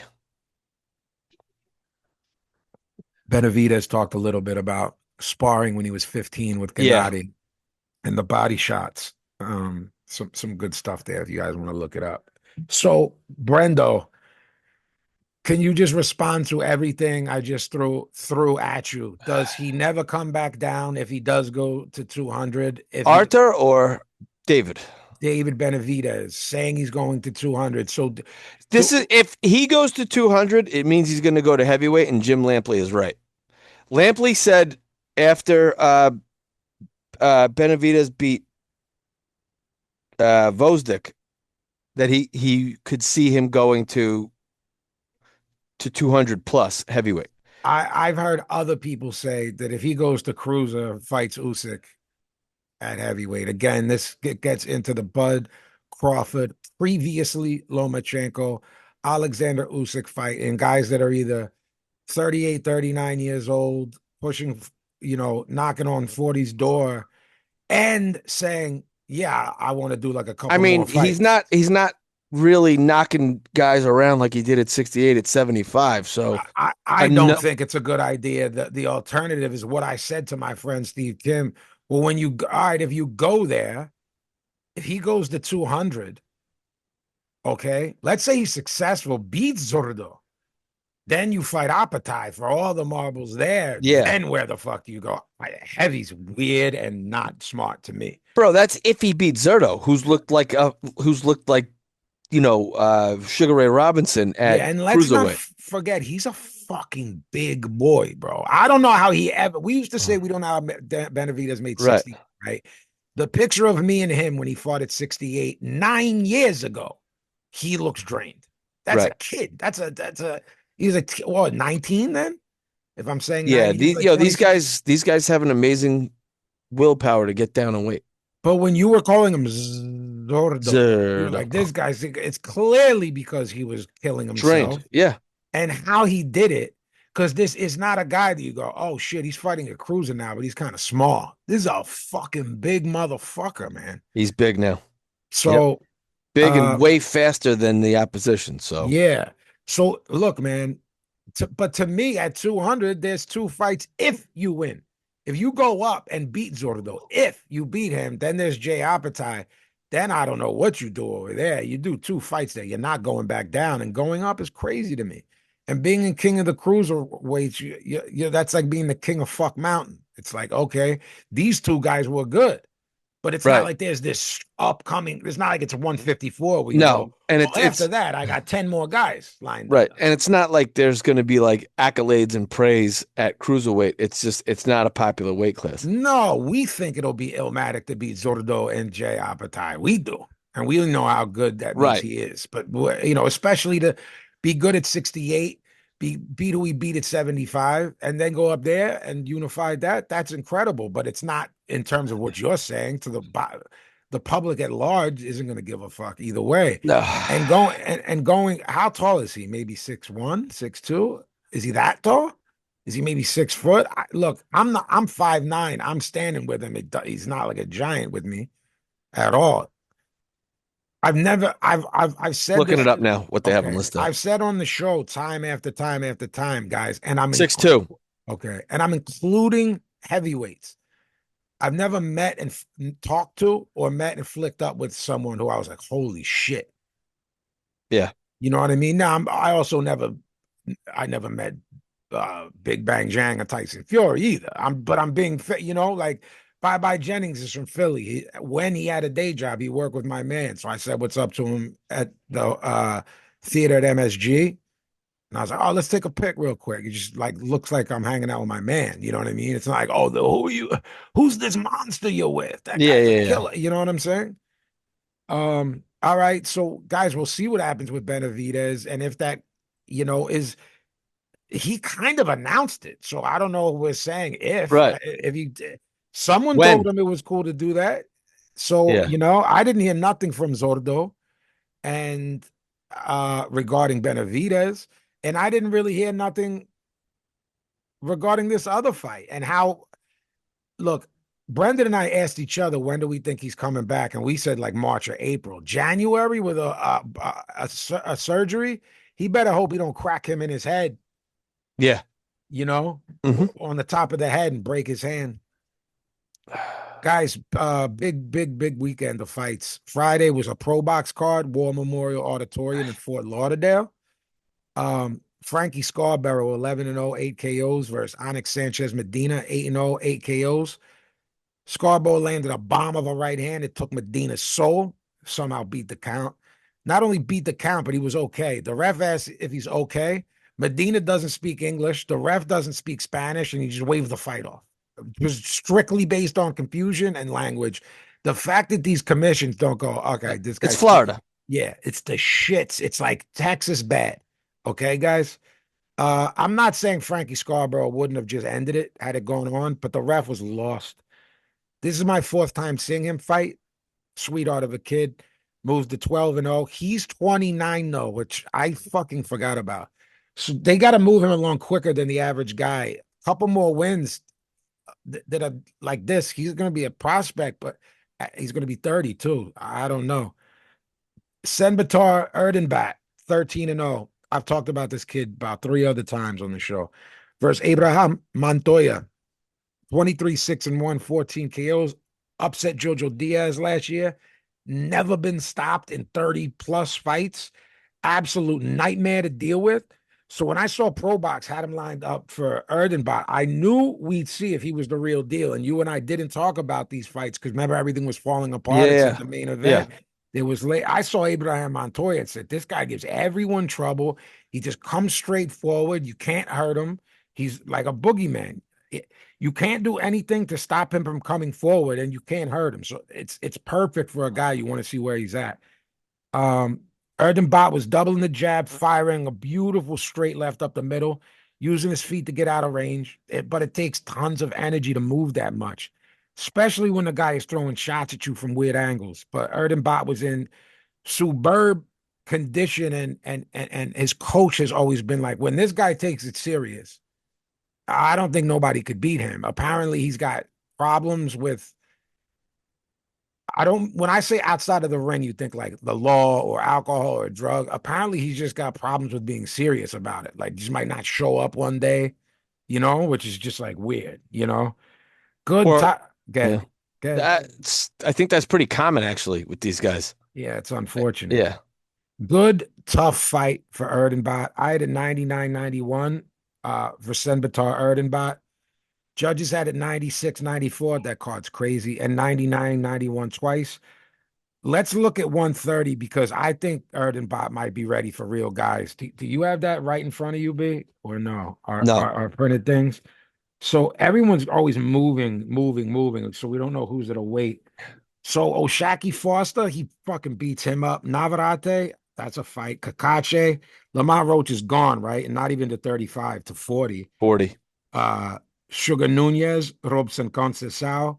Benavidez talked a little bit about sparring when he was 15 with Yeah. Gennady and the body shots. Some good stuff there if you guys want to look it up. So, Brendo, can you just respond to everything I just threw at you? Does he never come back down if he does go to 200? If he Arthur or David? David Benavidez saying he's going to 200. So This is if he goes to 200, it means he's going to go to heavyweight, and Jim Lampley is right. Lampley said after Benavidez beat Vosdick that he could see him going to 200 plus heavyweight. I've heard other people say that if he goes to cruiser, fights Usyk at heavyweight. Again, this gets into the Bud Crawford, previously Lomachenko, Alexander Usyk fight, and guys that are either 38, 39 years old, pushing, knocking on 40's door and saying, yeah, I want to do like a I couple more mean, he's fights. not really knocking guys around like he did at 68 at 75. So I don't think it's a good idea. The alternative is what I said to my friend Steve Kim. Well, all right, if you go there, if he goes to 200, okay, let's say he's successful, beats Zurdo, then you fight Apatai for all the marbles there. Yeah. Then where the fuck do you go? Heavy's weird and not smart to me. Bro, that's if he beats Zerto, who's looked like Sugar Ray Robinson at and let's not cruiserweight. forget he's a fucking big boy, bro. I don't know how he ever. We used to say we don't know how Benavidez made 60, right? The picture of me and him when he fought at 68 9 years ago, he looks drained. That's a kid. He's a 19 then? If I'm saying Yeah, 90, he's these guys have an amazing willpower to get down and weight. But when you were calling him Zordo, you were like, this guy's, it's clearly because he was killing himself. Trained. Yeah. And how he did it, because this is not a guy that you go, oh shit, he's fighting a cruiser now, but he's kind of small. This is a fucking big motherfucker, man. He's big now. So big and way faster than the opposition. So yeah. So look, man, but to me at 200, there's two fights if you win. If you go up and beat Zordo, if you beat him, then there's Jay Apatai. Then I don't know what you do over there. You do two fights there. You're not going back down, and going up is crazy to me. And being a king of the cruiserweights, that's like being the king of fuck mountain. It's like, okay, these two guys were good, but it's not like there's this upcoming. It's not like it's a 154 where you go, and after that, I got 10 more guys lined up. And it's not like there's going to be like accolades and praise at cruiserweight. It's not a popular weight class. No, we think it'll be Illmatic to beat Zordo and Jay Apatai. We do, and we know how good that means he is. But especially to be good at 68, beat who he beat at 75, and then go up there and unify that's incredible. But it's not in terms of what you're saying to the public at large isn't going to give a fuck either way. No. And going, how tall is he? Maybe 6'1", 6'2"? Is he that tall? Is he maybe 6 foot? Look, I'm 5'9". I'm standing with him. He's not like a giant with me at all. I've said looking it up now, what they have on listed. I've said on the show time after time after time, guys, and I'm 6'2". Okay. And I'm including heavyweights. I've never met and talked to or met and flicked up with someone who I was like, holy shit. Yeah. You know what I mean? Now I never met Big Bang Jang or Tyson Fury either. But I'm being, like Bye Jennings is from Philly. When he had a day job, he worked with my man. So I said, what's up to him at the theater at MSG. And I was like, oh, let's take a pic real quick. It just like looks like I'm hanging out with my man. You know what I mean? It's not like, oh, who are you? Who's this monster you're with? That guy's a killer. You know what I'm saying? All right. So guys, we'll see what happens with Benavidez. And if that, is he kind of announced it. So I don't know if we're saying if he did. Someone told him it was cool to do that. So, I didn't hear nothing from Zordo and regarding Benavidez. And I didn't really hear nothing regarding this other fight and how, look, Brendan and I asked each other, when do we think he's coming back? And we said like March or April. January with a surgery, he better hope he don't crack him in his head. Yeah. Mhm. on the top of the head and break his hand. Guys, big weekend of fights. Friday was a pro box card, War Memorial Auditorium in Fort Lauderdale. Frankie Scarborough, 11-0, 8 KOs versus Onyx Sanchez Medina, 8-0, 8 KOs. Scarborough landed a bomb of a right hand. It took Medina's soul, somehow beat the count. Not only beat the count, but he was okay. The ref asked if he's okay. Medina doesn't speak English. The ref doesn't speak Spanish, and he just waved the fight off. It was strictly based on confusion and language. The fact that these commissions don't go, okay, this It's guy's Florida. Yeah, it's the shits. It's like Texas bad. Okay, guys. I'm not saying Frankie Scarborough wouldn't have just ended it had it gone on, but the ref was lost. This is my fourth time seeing him fight. Sweetheart of a kid. Moves to 12-0. He's 29 though, which I fucking forgot about. So they got to move him along quicker than the average guy. A couple more wins that are like this. He's going to be a prospect, but he's going to be 30 too. I don't know. Senbatar Erdenbat, 13-0. I've talked about this kid about 3 other times on the show. Versus Abraham Montoya, 23-6-1, 14 KOs. Upset Jojo Diaz last year. Never been stopped in 30 plus fights. Absolute nightmare to deal with. So when I saw Pro Box had him lined up for Erdenbot, I knew we'd see if he was the real deal. And you and I didn't talk about these fights because remember everything was falling apart except the main event. Yeah. There was late. I saw Abraham Montoya and said, this guy gives everyone trouble. He just comes straight forward. You can't hurt him. He's like a boogeyman. You can't do anything to stop him from coming forward, and you can't hurt him. So it's perfect for a guy you want to see where he's at. Erdenbot was doubling the jab, firing a beautiful straight left up the middle, using his feet to get out of range. But it takes tons of energy to move that much, especially when the guy is throwing shots at you from weird angles. But Erdenbot was in superb condition, and his coach has always been like, when this guy takes it serious, I don't think nobody could beat him. Apparently, he's got problems with. When I say outside of the ring, you think like the law or alcohol or drug. Apparently, he's just got problems with being serious about it. Like, just might not show up one day, which is just like weird, Good. Or Good. yeah. I think that's pretty common actually with these guys. Yeah, it's unfortunate. Yeah. Good, tough fight for Erdenbot. I had a 99-91 for Senbatar Erdenbot. Judges had it 96-94. That card's crazy. And 99-91 twice. Let's look at 130 because I think Erdenbot might be ready for real guys. Do you have that right in front of you, B? Or no? Our printed things? So everyone's always moving. So we don't know who's at a weight. So Oshaki Foster, he fucking beats him up. Navarrete, that's a fight. Kakache, Lamont Roach is gone, right? And not even to 35, to 40. 40. Sugar Nunez, Robson Conceição,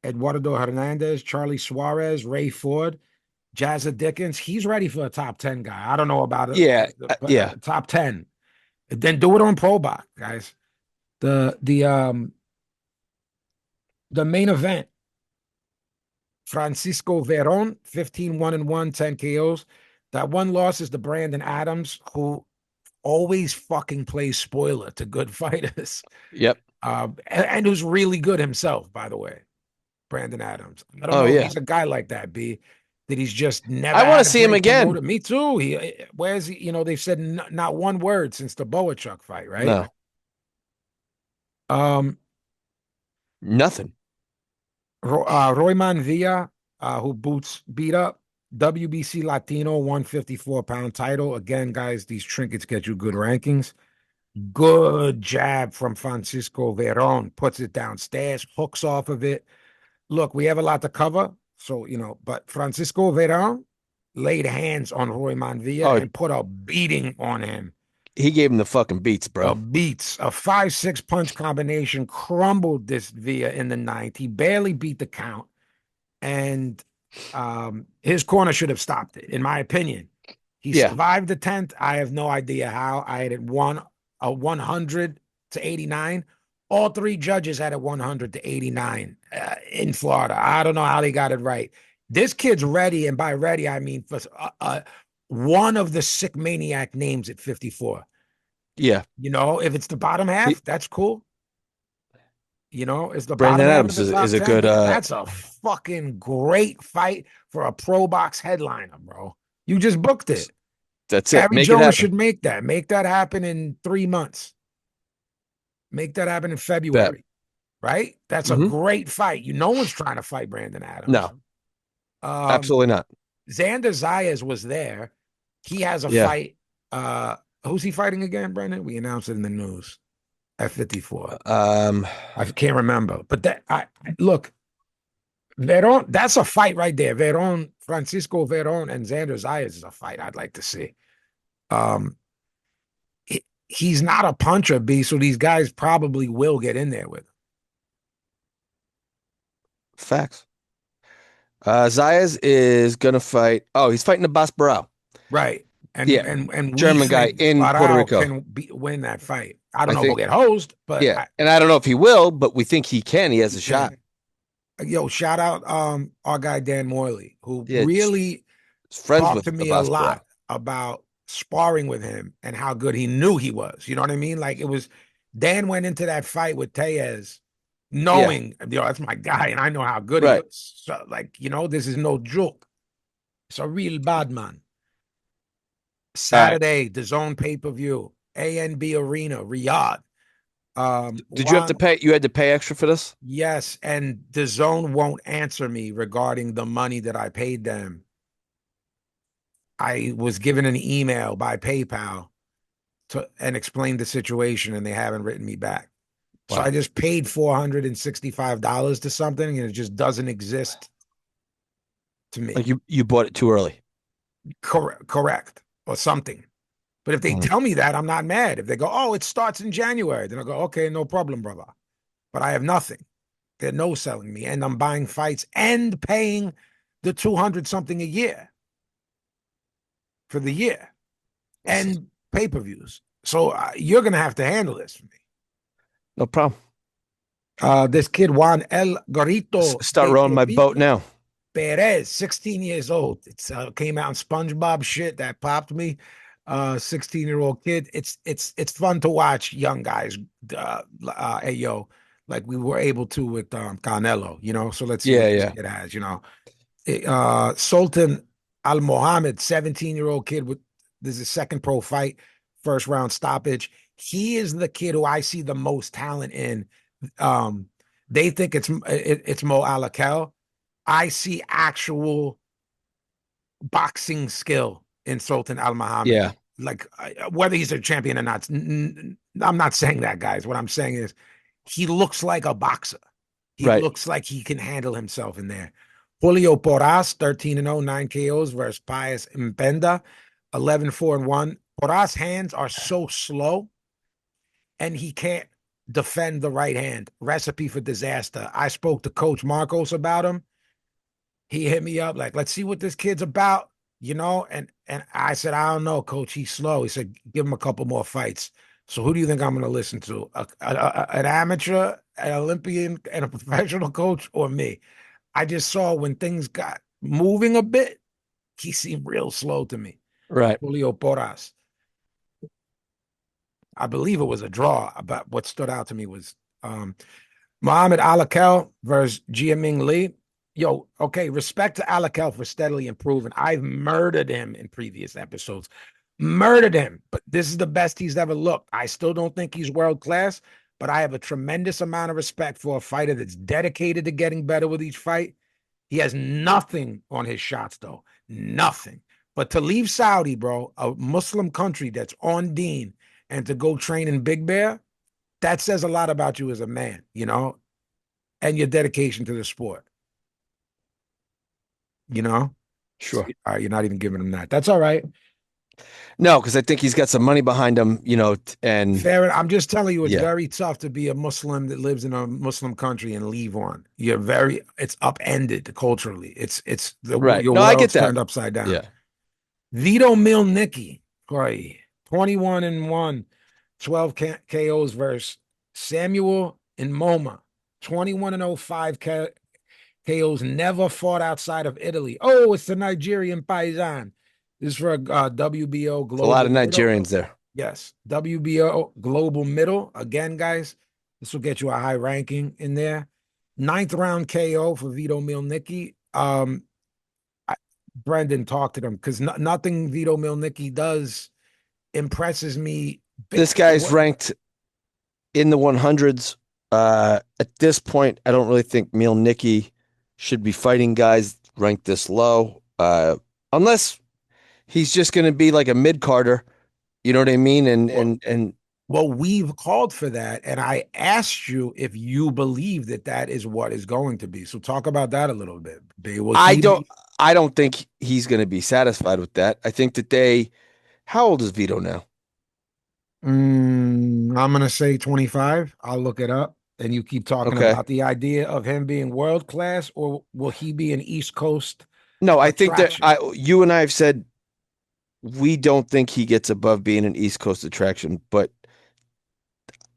Eduardo Hernandez, Charlie Suarez, Ray Ford, Jazza Dickens. He's ready for a top 10 guy. I don't know about it. Yeah. Top 10. Then do it on Pro Box, guys. The main event. Francisco Veron, 15-1-1, 10 KOs. That one loss is to Brandon Adams, who always fucking plays spoiler to good fighters. Yep. And who's really good himself, by the way. Brandon Adams. I don't know if he's a guy like that, B, that he's just never. I want to see him again. Promoted. Me too. Where's he? They've said not one word since the Boachuk fight, right? No. Nothing. Royman Villa, who beat up WBC Latino 154-pound title. Again, guys, these trinkets get you good rankings. Good jab from Francisco Veron. Puts it downstairs, hooks off of it. Look, we have a lot to cover. So, but Francisco Veron laid hands on Royman Villa and put a beating on him. He gave him the fucking beats, bro. A 5-6 punch combination crumbled this Villa in the ninth. He barely beat the count. And his corner should have stopped it, in my opinion. He survived the 10th. I have no idea how. I had it 100-89. All three judges had it 100-89 in Florida. I don't know how they got it right. This kid's ready, and by ready, I mean for one of the sick maniac names at 54. Yeah. You know, if it's the bottom half, that's cool. You know, it's the Brandon bottom half of Adams the is top a 10. good That's a fucking great fight for a pro box headliner, bro. You just booked it. that's it. Gary Make it Jones happen. should make that. Make that happen in 3 months. Make that happen in Bet. February, right? That's a Hmm. great fight. No one's trying to fight Brandon Adams. No, Um, absolutely not. Xander Zayas was there. He has a Yeah. fight. Who's he fighting again, Brendan? We announced it in the news at 54. Um, I can't remember. But look, Veron, that's a fight right there. Veron, Francisco Veron and Xander Zayas is a fight I'd like to see. Um, he's not a puncher, B, so these guys probably will get in there with him. facts. Zayas is gonna fight. Oh, he's fighting the Boss Barao. Right. And Yeah, and we German guy think in Puerto Barao Rico. can win that fight. I don't I know if he'll think. get hosed, but Yeah, and I don't know if he will, but we think he can. He has he a shot. can. Yo, shout out our guy Dan Morley, who Yeah, really friends talked with to the me a Boss Barao. lot about sparring with him and how good he knew he was. You know what I mean? Like it was Dan went into that fight with Tellez Yeah, knowing, that's my guy, and I know how good he right. is. So, like, this is no joke. It's a real bad man. All right. Saturday, the Zone pay-per-view, ANB Arena, Riyadh. Did you have to One, pay? You had to pay extra for this? yes, and the Zone won't answer me regarding the money that I paid them. I was given an email by PayPal and explained the situation, and they haven't written me back. So I Wow. just paid $465 to something, and it just doesn't exist to Like me. you bought it too early. Correct, or something. But if they Mm. tell me that, I'm not mad. If they go, oh, it starts in January, then I go, okay, no problem, brother. But I have nothing. They're no selling me, and I'm buying fights and paying the 200 something a year for the year and pay-per-views. So you're gonna have to handle this for me. No problem. This kid Juan El Gorito Start de rowing my boat Tepito now. Perez, 16 years old. It's came out in SpongeBob shit that popped me. 16-year-old kid. It's fun to watch young guys. Hey yo, like we were able to with Canelo. So let's see Yeah, what this yeah. kid has. Sultan Al Mohammed, 17-year-old kid with this is his second pro fight, first round stoppage. He is the kid who I see the most talent in. Um, they think it's Mo Alakel. I see actual boxing skill in Sultan Al Muhammad. Yeah, Like whether he's a champion or not, I'm not saying that, guys. What I'm saying is he looks like a boxer. He right. looks like he can handle himself in there. Julio Porras, 13-0, 9 KOs versus Pius Mbenda, 11-4-1. Porras' hands are so slow and he can't defend the right hand. Recipe for disaster. I spoke to Coach Marcos about him. He hit me up like, let's see what this kid's about, and I said, I don't know, coach, he's slow. He said, give him a couple more fights. So who do you think I'm going to listen to? An amateur, an Olympian, and a professional coach, or me? I just saw when things got moving a bit, he seemed real slow to me. Right. Julio Porras. I believe it was a draw, but what stood out to me was Muhammad Alakel versus Jiaming Lee. Yo, okay, respect to Alakel for steadily improving. I've murdered him in previous episodes. Murdered him, but this is the best he's ever looked. I still don't think he's world class, but I have a tremendous amount of respect for a fighter that's dedicated to getting better with each fight. He has nothing on his shots, though. Nothing. But to leave Saudi, bro, a Muslim country that's on Deen, and to go train in Big Bear, that says a lot about you as a man, and your dedication to the sport. You know, Sure. all right, you're not even giving him that. That's all right. No, because I think he's got some money behind him, and Fair. I'm just telling you, it's yeah, very tough to be a Muslim that lives in a Muslim country and leave one. It's upended culturally. right. Your No, I get world's that. turned upside down. Yeah. Vito Milnicki, 21-1, 12 KOs versus Samuel and MoMA, 21-0, 5 KOs, never fought outside of Italy. Oh, it's the Nigerian Paisan. This is for WBO It's a lot Global. of Nigerians there. Yes. WBO Global Middle. Again, guys, this will get you a high ranking in there. Ninth round KO for Vito Mielnicki. Brendan talked to them because nothing Vito Mielnicki does impresses me. This guy's ranked in the 100s. At this point, I don't really think Mielnicki should be fighting guys ranked this low, unless he's just going to be like a mid-carder. You know what I mean? And Well, we've called for that, and I asked you if you believe that that is what is going to be. So talk about that a little bit. I don't think he's going to be satisfied with that. I think that how old is Vito now? I'm gonna say 25. I'll look it up, and you keep talking Okay. about the idea of him being world class, or will he be an East Coast No, I think that attraction? you and I have said we don't think he gets above being an East Coast attraction, but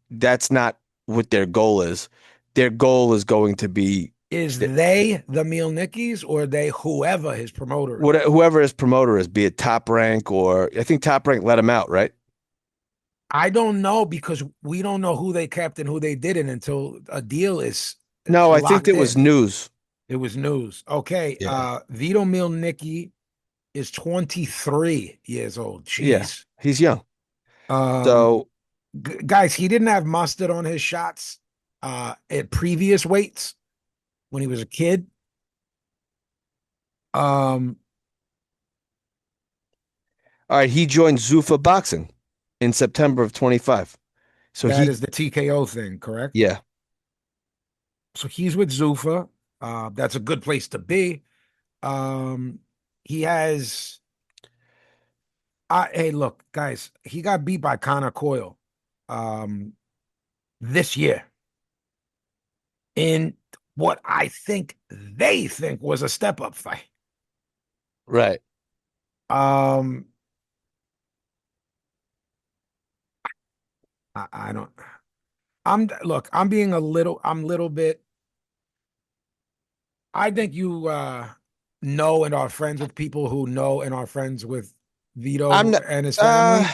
that's not what their goal is. Their goal is going to be Is they the Mielnickis, or they whoever his promoter is? whoever his promoter is, be it Top Rank, or I think Top Rank let him out, right? I don't know because we don't know who they kept and who they didn't until a deal is No, I think locked it was in. news. It was news. Okay. Yeah. Vito Mielnicki is 23 years old. Yeah, Jeez. he's young. Um, So guys, he didn't have mustard on his shots at previous weights when he was a kid. Um, all right, he joined Zuffa Boxing in September of 25. So that is the TKO thing, correct? yeah. So he's with Zuffa. That's a good place to be. Um, he has hey, look, guys, he got beat by Connor Coyle um this year in what I think they think was a step-up fight. Right. Um, I don't. I'm being I'm little bit. I think you know and are friends with people who know and are friends with I'm Vito not and his uh family, and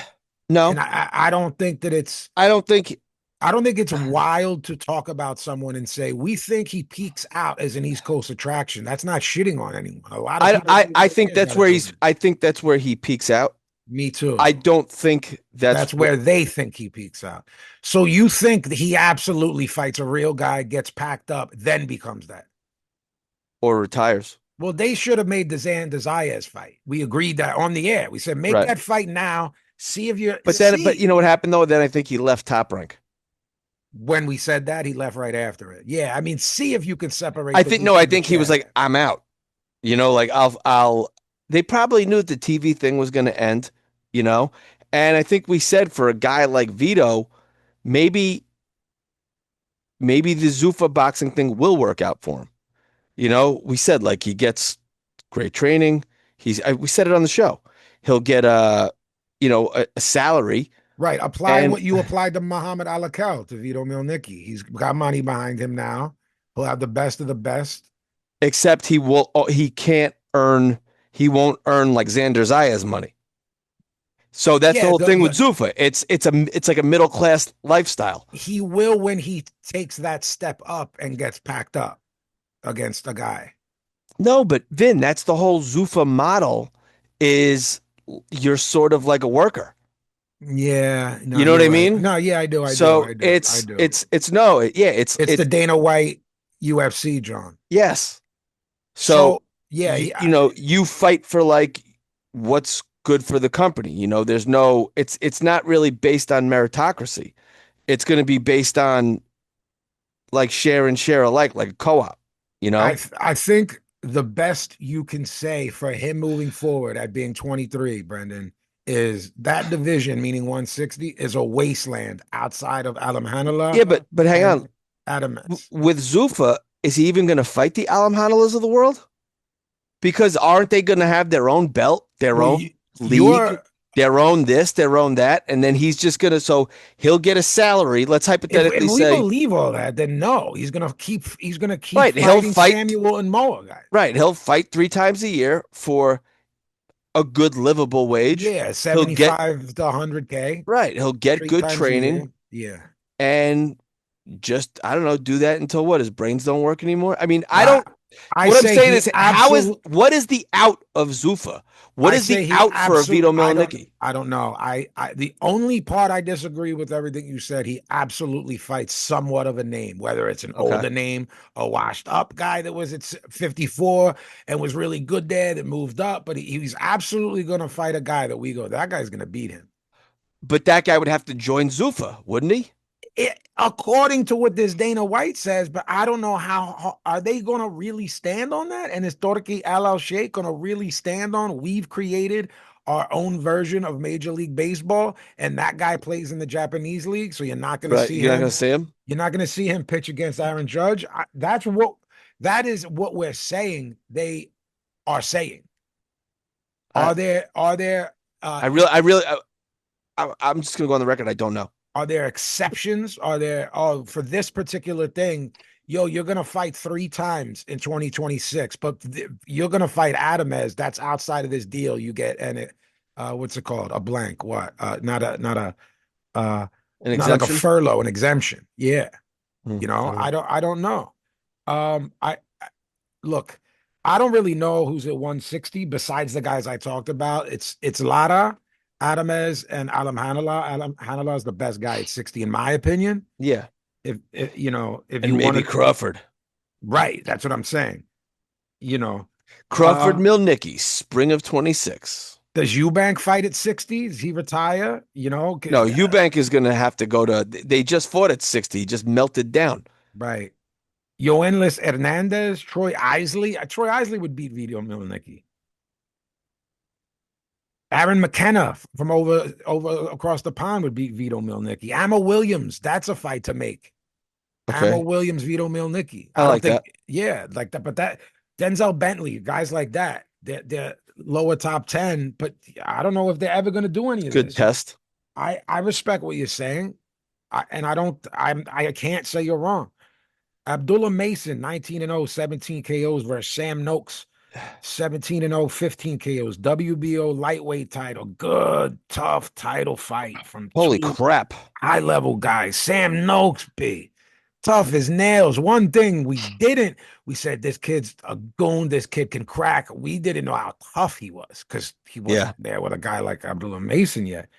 no. I don't think that it's I don't think I don't think it's wild to talk about someone and say we think he peaks out as an East Coast attraction. That's not shitting on anyone. A lot of people do I that think years that's out of where doing it. I think that's where he peaks out. Me too. I don't think that's That's where they think he peaks out. So you think that he absolutely fights a real guy, gets packed up, then becomes that. or retires. Well, they should have made the Zayas fight. We agreed that on the air. We said, make Right. that fight now. See if you're But you know what happened though? Then I think he left Top Rank. When we said that, he left right after it. Yeah, I mean, see if you can separate I the think wheat no, I from the think he was chaff. like, I'm out. You know, like I'll they probably knew that the TV thing was gonna end, you know? And I think we said for a guy like Vito, maybe the Zuffa boxing thing will work out for him. You know, we said like he gets great training. We said it on the show. He'll get a salary. Right. Apply And what you applied to Muhammad Alakel, to Vito Mielnicki. He's got money behind him now. He'll have the best of the best. except he won't earn like Xander Zaya's money. So that's the Yeah, whole thing with Zuffa. It's like a middle class lifestyle. he will when he takes that step up and gets packed up against a guy. No, but Vin, that's the whole Zuffa model is you're sort of like a worker. Yeah, no, You know what you're I right. mean? No, yeah, I do, So I do. it's no, yeah, It's the Dana White UFC, John. yes. So So yeah, you fight for like what's good for the company. You know, it's not really based on meritocracy. It's going to be based on like share and share alike, like a co-op, you know? I think the best you can say for him moving forward at being 23, Brendan, is that division, meaning 160, is a wasteland outside of Alam Yeah, Hanala but hang on. and Adamets. With Zuffa, is he even going to fight the Alam Hanalas of the world? Because aren't they going to have their own belt, their Well, own league, their own this, their own that, and then he's just going to so he'll get a salary. Let's hypothetically if we say believe all that, then no, he's gonna keep right, he'll fighting fight Samuel and Moa guys. right, he'll fight 3 times a year for a good livable wage. Yeah, He'll get 75 to 100K, right. He'll get 3 good times a training year. Yeah. and just I don't know, do that until what his brains don't work anymore. I mean, I I don't. I What I'm say saying he is, absolutely what is the out of Zuffa? What I is the say he out for a absolutely Vito Mielnicki? I don't know. The only part I disagree with everything you said, he absolutely fights somewhat of a name, whether it's an Okay, older name, a washed up guy that was at 54 and was really good there that moved up, but he's absolutely going to fight a guy that we go, that guy's going to beat him. but that guy would have to join Zuffa, wouldn't he? According to what this Dana White says, but I don't know how are they going to really stand on that? And is Torki Al Sheikh going to really stand on? We've created our own version of Major League Baseball, and that guy plays in the Japanese league, so you're not going to Right, see you're not going him. to see him. You're not going to see him pitch against Aaron Judge. That is what we're saying. They are saying. I, Are there I really, I really, I'm just going to go on the record. I don't know. Are there exceptions? For this particular thing, you're gonna fight 3 times in 2026, but you're gonna fight Adamez. That's outside of this deal. You get what's it called? A blank. What? Uh, An not like a exemption. furlough, an exemption. Yeah. I don't know. I don't know. Look, I don't really know who's at 160 besides the guys I talked about. It's Lara, Adamez, and Alam Hanala. Alam Hanala is the best guy at 60, in my opinion. Yeah, If and you maybe want to, Crawford. right, that's what I'm saying. You know, Crawford Milnicki, spring of 26. does Eubank fight at 60? Does he retire? No, Eubank is going to have to go to. They just fought at 60, he just melted down. Right. Yoenlis Hernandez, Troy Isley. Troy Isley would beat Vito Milnicki. Aaron McKenna from over across the pond would beat Vito Milnicki. Amma Williams, that's a fight to make. Amma Okay, Williams, Vito Milnicki. I I don't like think, that. yeah, like that, but that Denzel Bentley, guys like that, they're lower top 10, but I don't know if they're ever going to do any of Good this. test. I respect what you're saying. And I can't say you're wrong. Abdullah Mason, 19-0, 17 KOs versus Sam Noakes. 17-0, 15 KOs. WBO lightweight title. Good, tough title fight from Holy two crap! high-level guys. Sam Noakes, B. Tough as nails. One thing we said this kid's a goon. This kid can crack. We didn't know how tough he was because he Yeah, wasn't there with a guy like Abdullah Mason yet.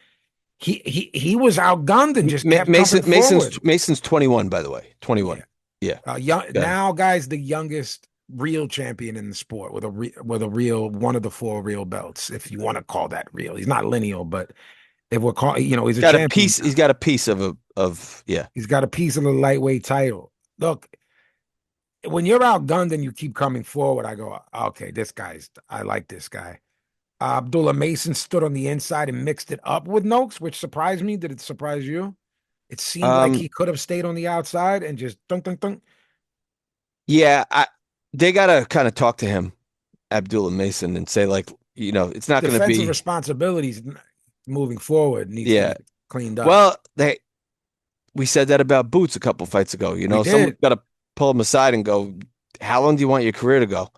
He was outgunned and just kept coming forward. Mason's 21, by the way. 21. Yeah. Yeah. Yeah. Now, guys, the youngest real champion in the sport with a real one of the 4 real belts, if you want to call that real. He's not lineal, but if we're calling, he's a Got a champion. piece. He's got a piece of yeah. He's got a piece of the lightweight title. Look, when you're outgunned and you keep coming forward, I go, okay, I like this guy. Abdullah Mason stood on the inside and mixed it up with Noakes, which surprised me. Did it surprise you? It seemed like Um, he could have stayed on the outside and just dunk, dunk, dunk. yeah, they gotta kind of talk to him, Abdullah Mason, and say, like, it's not gonna Defensive be. responsibilities moving forward needs to Yeah. be cleaned up. Well, we said that about Boots a couple fights ago. We Someone's did. got to pull him aside and go, how long do you want your career to go?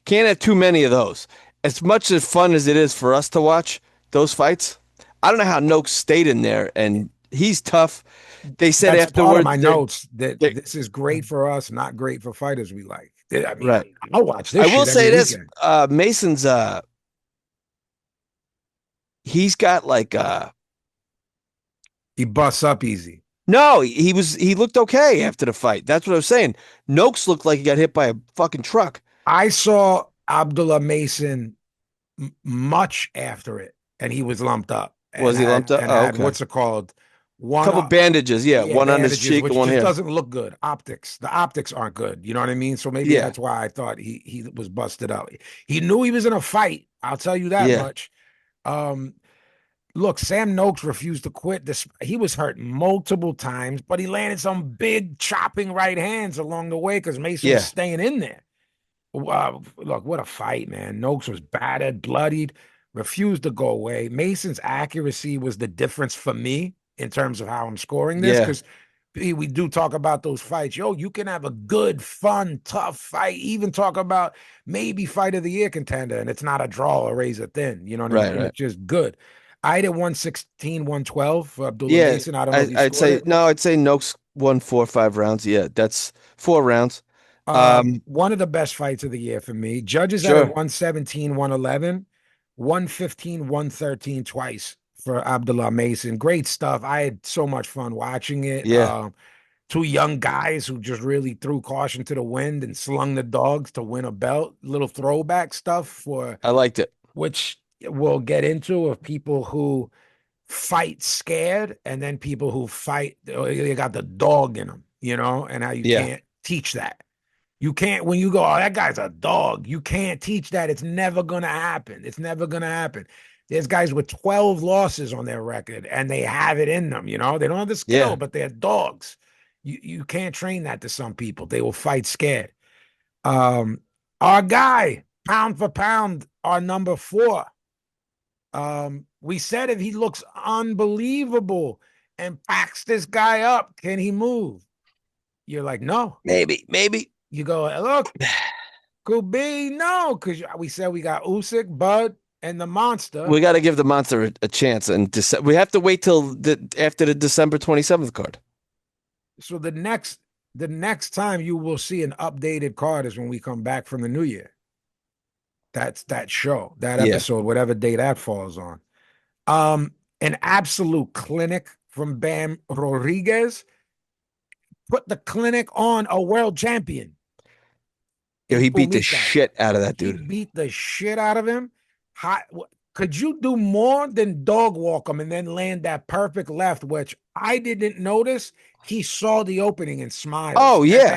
Can't have too many of those. As much as fun as it is for us to watch those fights, I don't know how Noakes stayed in there, and he's tough. They said That's part of afterwards my notes that they're- this is great for us, not great for fighters we like. I mean, right. I'll watch I this will shit every say this: weekend. Mason's he's got like He busts up easy. no, he looked okay after the fight. That's what I was saying. Noakes looked like he got hit by a fucking truck. I saw Abdullah Mason much after it, and he was lumped up. Was he lumped up? And Oh, had okay. what's it called? A couple bandages, yeah, one on his bandages, cheek which and one just here. doesn't look good. Optics, the optics aren't good. You know what I mean? So maybe Yeah, that's why I thought he was busted out. He knew he was in a fight. I'll tell you that yeah, much. Um, Look, Sam Noakes refused to quit. He was hurt multiple times, but he landed some big chopping right hands along the way because Mason was yeah. staying in there. Look, what a fight, man. Noakes was battered, bloodied, refused to go away. Mason's accuracy was the difference for me in terms of how I'm scoring this Yeah. because we do talk about those fights. Yo, you can have a good, fun, tough fight. Even talk about maybe fight of the year contender, and it's not a draw or razor thin. You know what I Right, mean? right. It's just good. I did 116, 112 for Abdullah Yeah, Mason. I don't know if you I'd scored say it. no. I'd say Noakes won 4 or 5 rounds. Yeah, that's 4 rounds. Um, One of the best fights of the year for me. Judges had it sure. 117, 111, 115, 113 twice for Abdullah Mason. Great stuff. I had so much fun watching it. Yeah, Two young guys who just really threw caution to the wind and slung the dogs to win a belt. Little throwback stuff for I liked it. which we'll get into of people who fight scared and then people who fight, they got the dog in them, and how you Yeah, can't teach that. You can't, when you go, oh, that guy's a dog. You can't teach that. It's never going to happen. It's never going to happen. There's guys with 12 losses on their record and they have it in them, They don't have the skill, yeah. but they're dogs. You can't train that to some people. They will fight scared. Um, our guy, pound for pound, our number 4. We said if he looks unbelievable and packs this guy up, can he move? You're like, no. Maybe. You go, look, could be no, because we said we got Usyk, Bud, and the monster. We got to give the monster a chance, and we have to wait till after the December 27th card. So the next time you will see an updated card is when we come back from the new year. That's that show, that Yeah. episode, whatever day that falls on. An absolute clinic from Bam Rodriguez put the clinic on a world champion. Yo, In he beat the Pumita. shit out of that He dude. beat the shit out of him. Could you do more than dog walk him and then land that perfect left, which I didn't notice? He saw the opening and smiles. Oh yeah,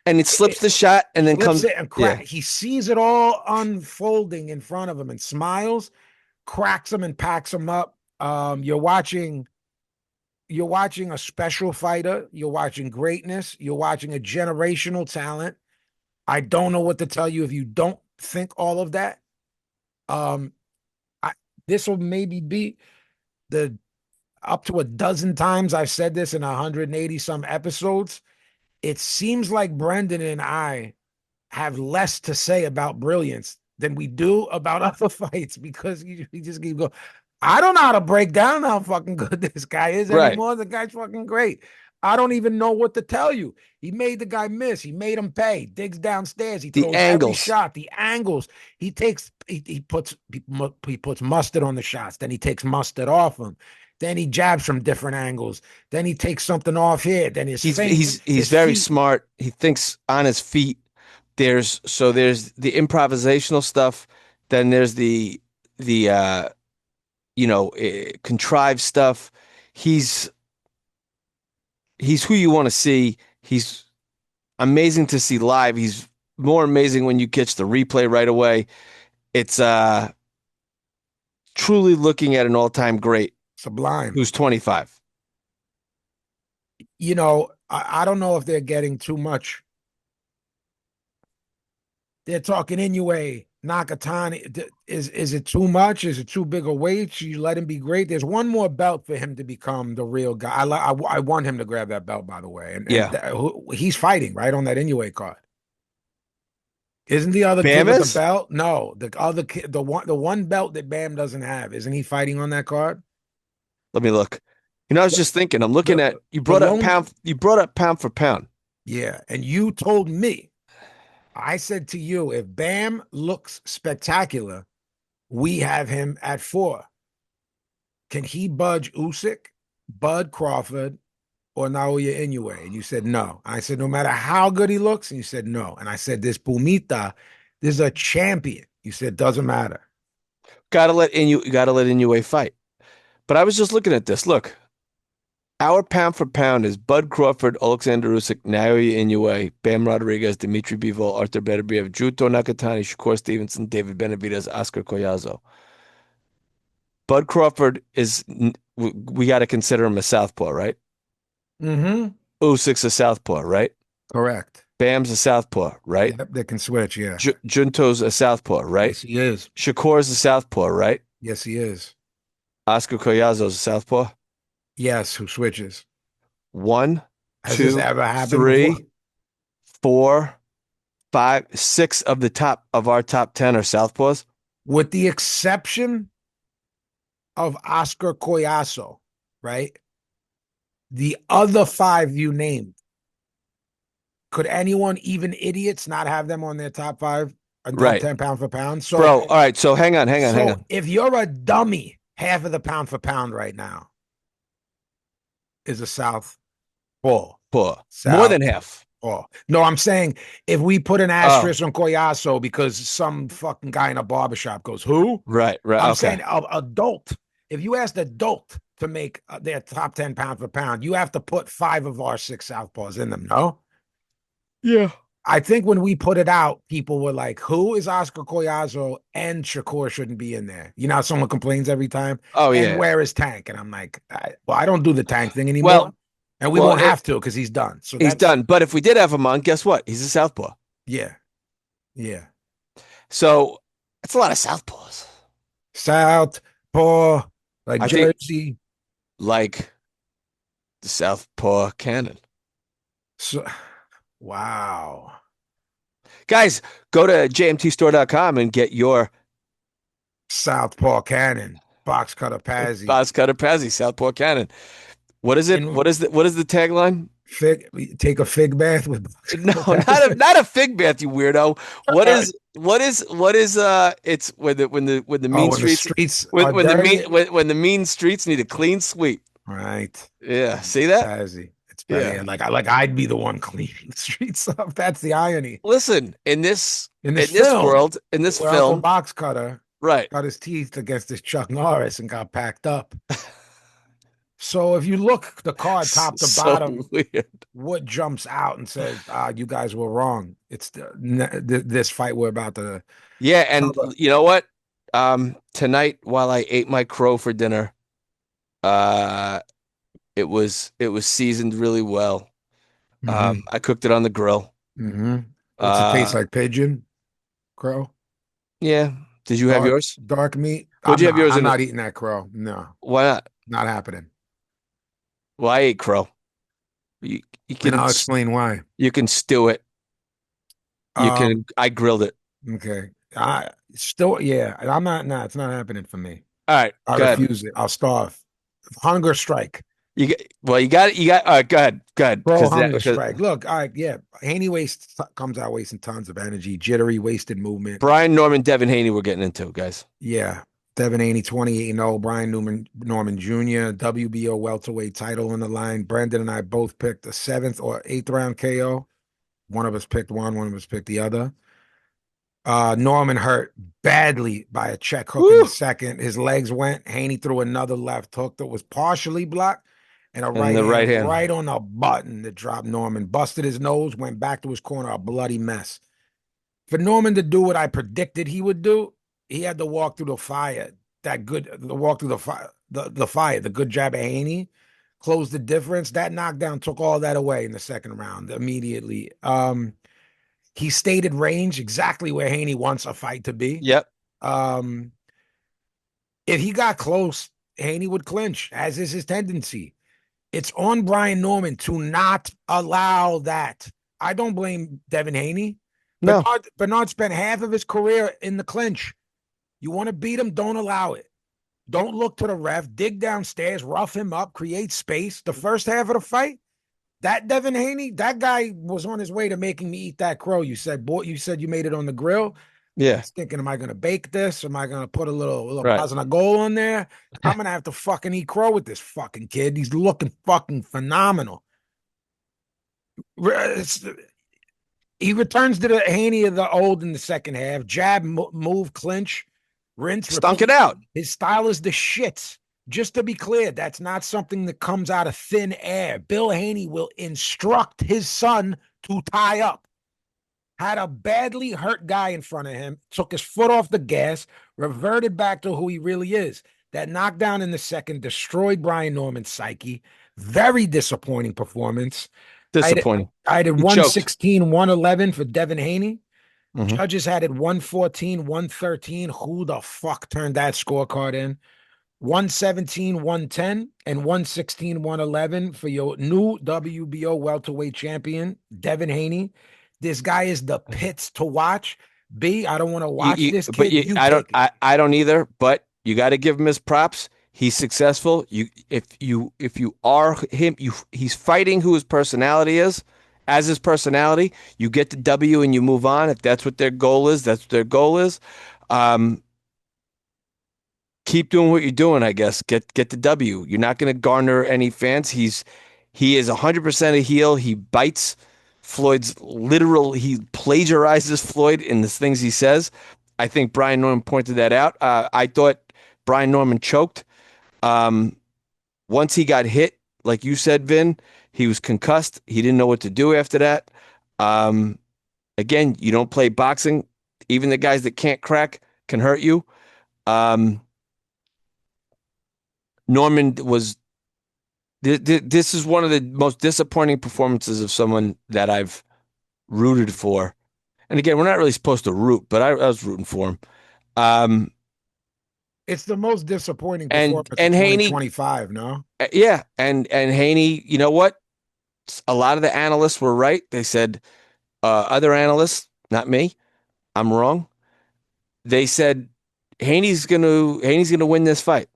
and it slips It the shot and then flips comes. it and Yeah, He sees it all unfolding in front of him and smiles, cracks him and packs him up. You're watching a special fighter. You're watching greatness. You're watching a generational talent. I don't know what to tell you if you don't think all of that. Um, I, this will maybe be the up to a dozen times I've said this in 180 some episodes. It seems like Brendan and I have less to say about brilliance than we do about other fights because we just keep going. I don't know how to break down how fucking good this guy is right. anymore. The guy's fucking great. I don't even know what to tell you. He made the guy miss. He made him pay. Digs downstairs. He The throws every angles. shot. The angles. He puts mustard on the shots. Then he takes mustard off him. Then he jabs from different angles. Then he takes something off here. Then his He's his very feet. smart. He thinks on his feet. There's the improvisational stuff. Then there's the contrived stuff. He's who you want to see. He's amazing to see live. He's more amazing when you catch the replay right away. It's truly looking at an all-time great Sublime. who's 25. I don't know if they're getting too much. They're talking Inoue, Nakatani. Is it too much? Is it too big a weight? Should you let him be great? There's one more belt for him to become the real guy. I want him to grab that belt, by the way. And Yeah. he's fighting right on that Inoue card. Isn't the other kid Bam with the is? belt? No, the other kid, the one belt that Bam doesn't have. Isn't he fighting on that card? Let me look. I was The just thinking, I'm looking at the, the lone, you brought up pound for pound. yeah. And you told me, I said to you, if Bam looks spectacular, we have him at 4. Can he budge Usyk, Bud Crawford, or Naoya Inoue? And you said no. I said no matter how good he looks, and you said no. And I said this Pumita, this is a champion. You said doesn't matter. Gotta let Inoue fight. But I was just looking at this. Look, our pound for pound is Bud Crawford, Alexander Usyk, Naoya Inoue, Bam Rodriguez, Dimitri Bivol, Artur Beterbiev, Juto Nakatani, Shakur Stevenson, David Benavidez, Oscar Collazo. Bud Crawford we got to consider him a southpaw, right? Mm-hmm. Usyk's a southpaw, right? Correct. Bam's a southpaw, right? Yep, they can switch, yeah. Junto's a southpaw, right? Yes, he is. Shakur's a southpaw, right? Yes, he is. Oscar Collazo's a southpaw. Yes, who switches? 1, Has this 2, ever happened before? 3, 4, 5, 6 of our top 10 are southpaws. With the exception of Oscar Collazo, right? The other 5 you named, could anyone, even idiots, not have them on their top 5 and top Right. 10 pound for pound? So, Bro, all right, so hang on. if you're a dummy, half of the pound for pound right now is a southpaw. Paw. More than South. half. Oh, no, I'm saying if we put an Oh, asterisk on Collazo because some fucking guy in a barbershop goes, who? right. I'm Okay. saying adult. If you asked adult to make their top 10 pound for pound, you have to put 5 of our 6 southpaws in them, no? Yeah. I think when we put it out, people were like, who is Oscar Collazo and Shakur shouldn't be in there? You know how someone complains every time? Oh, And yeah. where is Tank? And I'm like, I don't do the Tank thing anymore. Well, and we won't have to because he's done. So he's done. But if we did have him on, guess what? He's a southpaw. Yeah. Yeah. So that's a lot of southpaws. Southpaw, like I think Jersey. like the southpaw cannon. So, wow. Guys, go to jmtstore.com and get your Southpaw Cannon, box cutter Pazzi. Boz Cutter Pazzi Southpaw cannon. What is it? What is the tagline? Take a fig bath with box No, cutter not a fig bath, you weirdo. What is it's when the mean when the streets streets when, are when the dirty. when the mean streets need a clean sweep. Right. Yeah, see that? Pazzi. It's better. Yeah. Like I'd be the one cleaning the streets up. That's the irony. Listen, in this film, world, in this where Uncle film, box cutter right. got his teeth against this Chuck Norris and got packed up. So if you look the card top to So bottom, weird. what jumps out and says, you guys were wrong. It's this fight we're about to. Yeah, and you know what? Tonight while I ate my crow for dinner, it was seasoned really well. I cooked it on the grill. Mm-hmm. What's it taste like? Pigeon? Crow? Yeah. Did you have yours? Dark meat? What'd you have yours I'm in not eating that crow. No. Why not? Not happening. Well, I ate crow. You can And I'll explain why. You can stew it. I grilled it. Okay. I'm not, it's not happening for me. All right. I refuse it. I'll starve. Hunger strike. You got all right, go ahead. Bro, hunger strike. Look, all right, yeah. Haney comes out wasting tons of energy, jittery, wasted movement. Brian Norman, Devin Haney, we're getting into, guys. Yeah. Devin Haney, 28-0. Brian Norman Jr., WBO welterweight title on the line. Brendan and I both picked a 7th or 8th round KO. One of us picked one of us picked the other. Norman hurt badly by a check hook in the second. His legs went. Haney threw another left hook that was partially blocked and a right hand right on the button that dropped Norman. Busted his nose, went back to his corner, a bloody mess. For Norman to do what I predicted he would do, he had to walk through the fire. The good jab of Haney closed the difference. That knockdown took all that away in the second round immediately. He stayed at range exactly where Haney wants a fight to be. Yep. If he got close, Haney would clinch, as is his tendency. It's on Brian Norman to not allow that. I don't blame Devin Haney. No. Bernard spent half of his career in the clinch. You want to beat him, don't allow it. Don't look to the ref. Dig downstairs, rough him up, create space. The first half of the fight, that Devin Haney, that guy was on his way to making me eat that crow. You said you made it on the grill. Yeah. I was thinking, am I going to bake this? Am I going to put a little goal on there? I'm going to have to fucking eat crow with this fucking kid. He's looking fucking phenomenal. He returns to the Haney of the old in the second half. Jab, move, clinch, rinse, stunk it out. His style is the shits. Just to be clear, that's not something that comes out of thin air. Bill Haney will instruct his son to tie up. Had a badly hurt guy in front of him, took his foot off the gas, reverted back to who he really is. That knockdown in the second destroyed Brian Norman's psyche. Very disappointing performance. Disappointing. I did 116, 111 for Devin Haney. Mm-hmm. Judges had it 114, 113. Who the fuck turned that scorecard in? 117, 110, and 116, 111 for your new WBO welterweight champion, Devin Haney. This guy is the pits to watch. B, I don't want to watch this But kid. You I don't, take it. I don't either. But you got to give him his props. He's successful. If you are him, he's fighting who his personality is. As his personality, you get the W and you move on. If that's what their goal is, that's what their goal is. Um, keep doing what you're doing, I guess. Get the W. You're not going to garner any fans. He is 100% a heel. He bites Floyd's literal. He plagiarizes Floyd in the things he says. I think Brian Norman pointed that out. I thought Brian Norman choked. Um, once he got hit, like you said, Vin, he was concussed. He didn't know what to do after that. Um, again, you don't play boxing. Even the guys that can't crack can hurt you. Um, Norman was. This is one of the most disappointing performances of someone that I've rooted for. And again, we're not really supposed to root, but I was rooting for him. Um, It's the most disappointing and performance of and Haney, 2025, no? yeah, and Haney, you know what? A lot of the analysts were right. They said other analysts, not me, I'm wrong. They said Haney's gonna win this fight.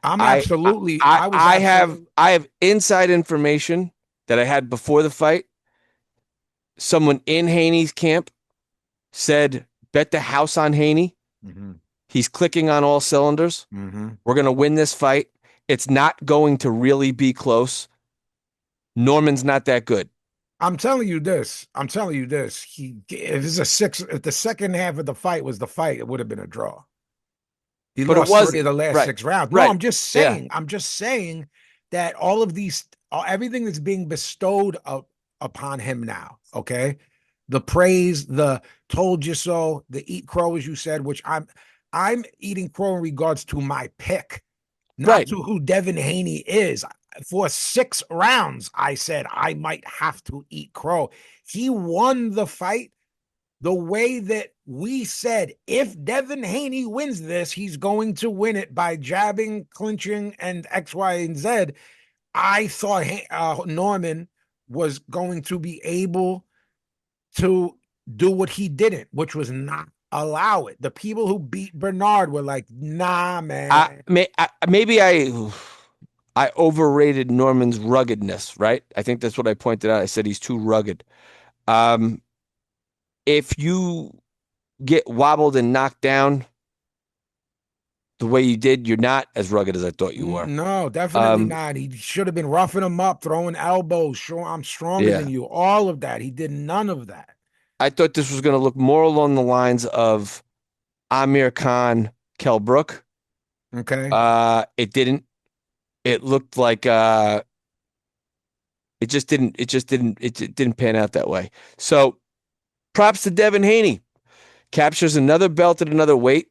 I'm I I absolutely, I I was I have absolutely, I have inside information that I had before the fight. Someone in Haney's camp said, bet the house on Haney. mm-hmm, He's clicking on all cylinders. mm-hmm. We're going to win this fight. It's not going to really be close. Norman's not that good. I'm telling you this. I'm telling you this. If it's a six, if the second half of the fight was the fight, it would have been a draw. He But it lost was 3 of the last right. 6 rounds. No, Right. I'm just Yeah. saying. I'm just saying that all of these, everything that's being bestowed upon him now. Okay, the praise, the told you so, the eat crow, as you said, which I'm eating crow in regards to my pick, not Right. to who Devin Haney is. For 6 rounds, I said I might have to eat crow. He won the fight the way that we said if Devin Haney wins this, he's going to win it by jabbing, clinching, and X, Y, and Z. I thought Norman was going to be able to do what he didn't, which was not allow it. The people who beat Bernard were like, nah, man. Maybe I overrated Norman's ruggedness, right? I think that's what I pointed out. I said he's too rugged. Um, if you get wobbled and knocked down the way you did, you're not as rugged as I thought you were. No, definitely not. He should have been roughing him up, throwing elbows, showing I'm stronger than Yeah. you. All of that. He did none of that. I thought this was going to look more along the lines of Amir Khan, Kell Brook. Okay. It didn't. It looked like it didn't pan out that way. So props to Devin Haney. Captures another belt at another weight.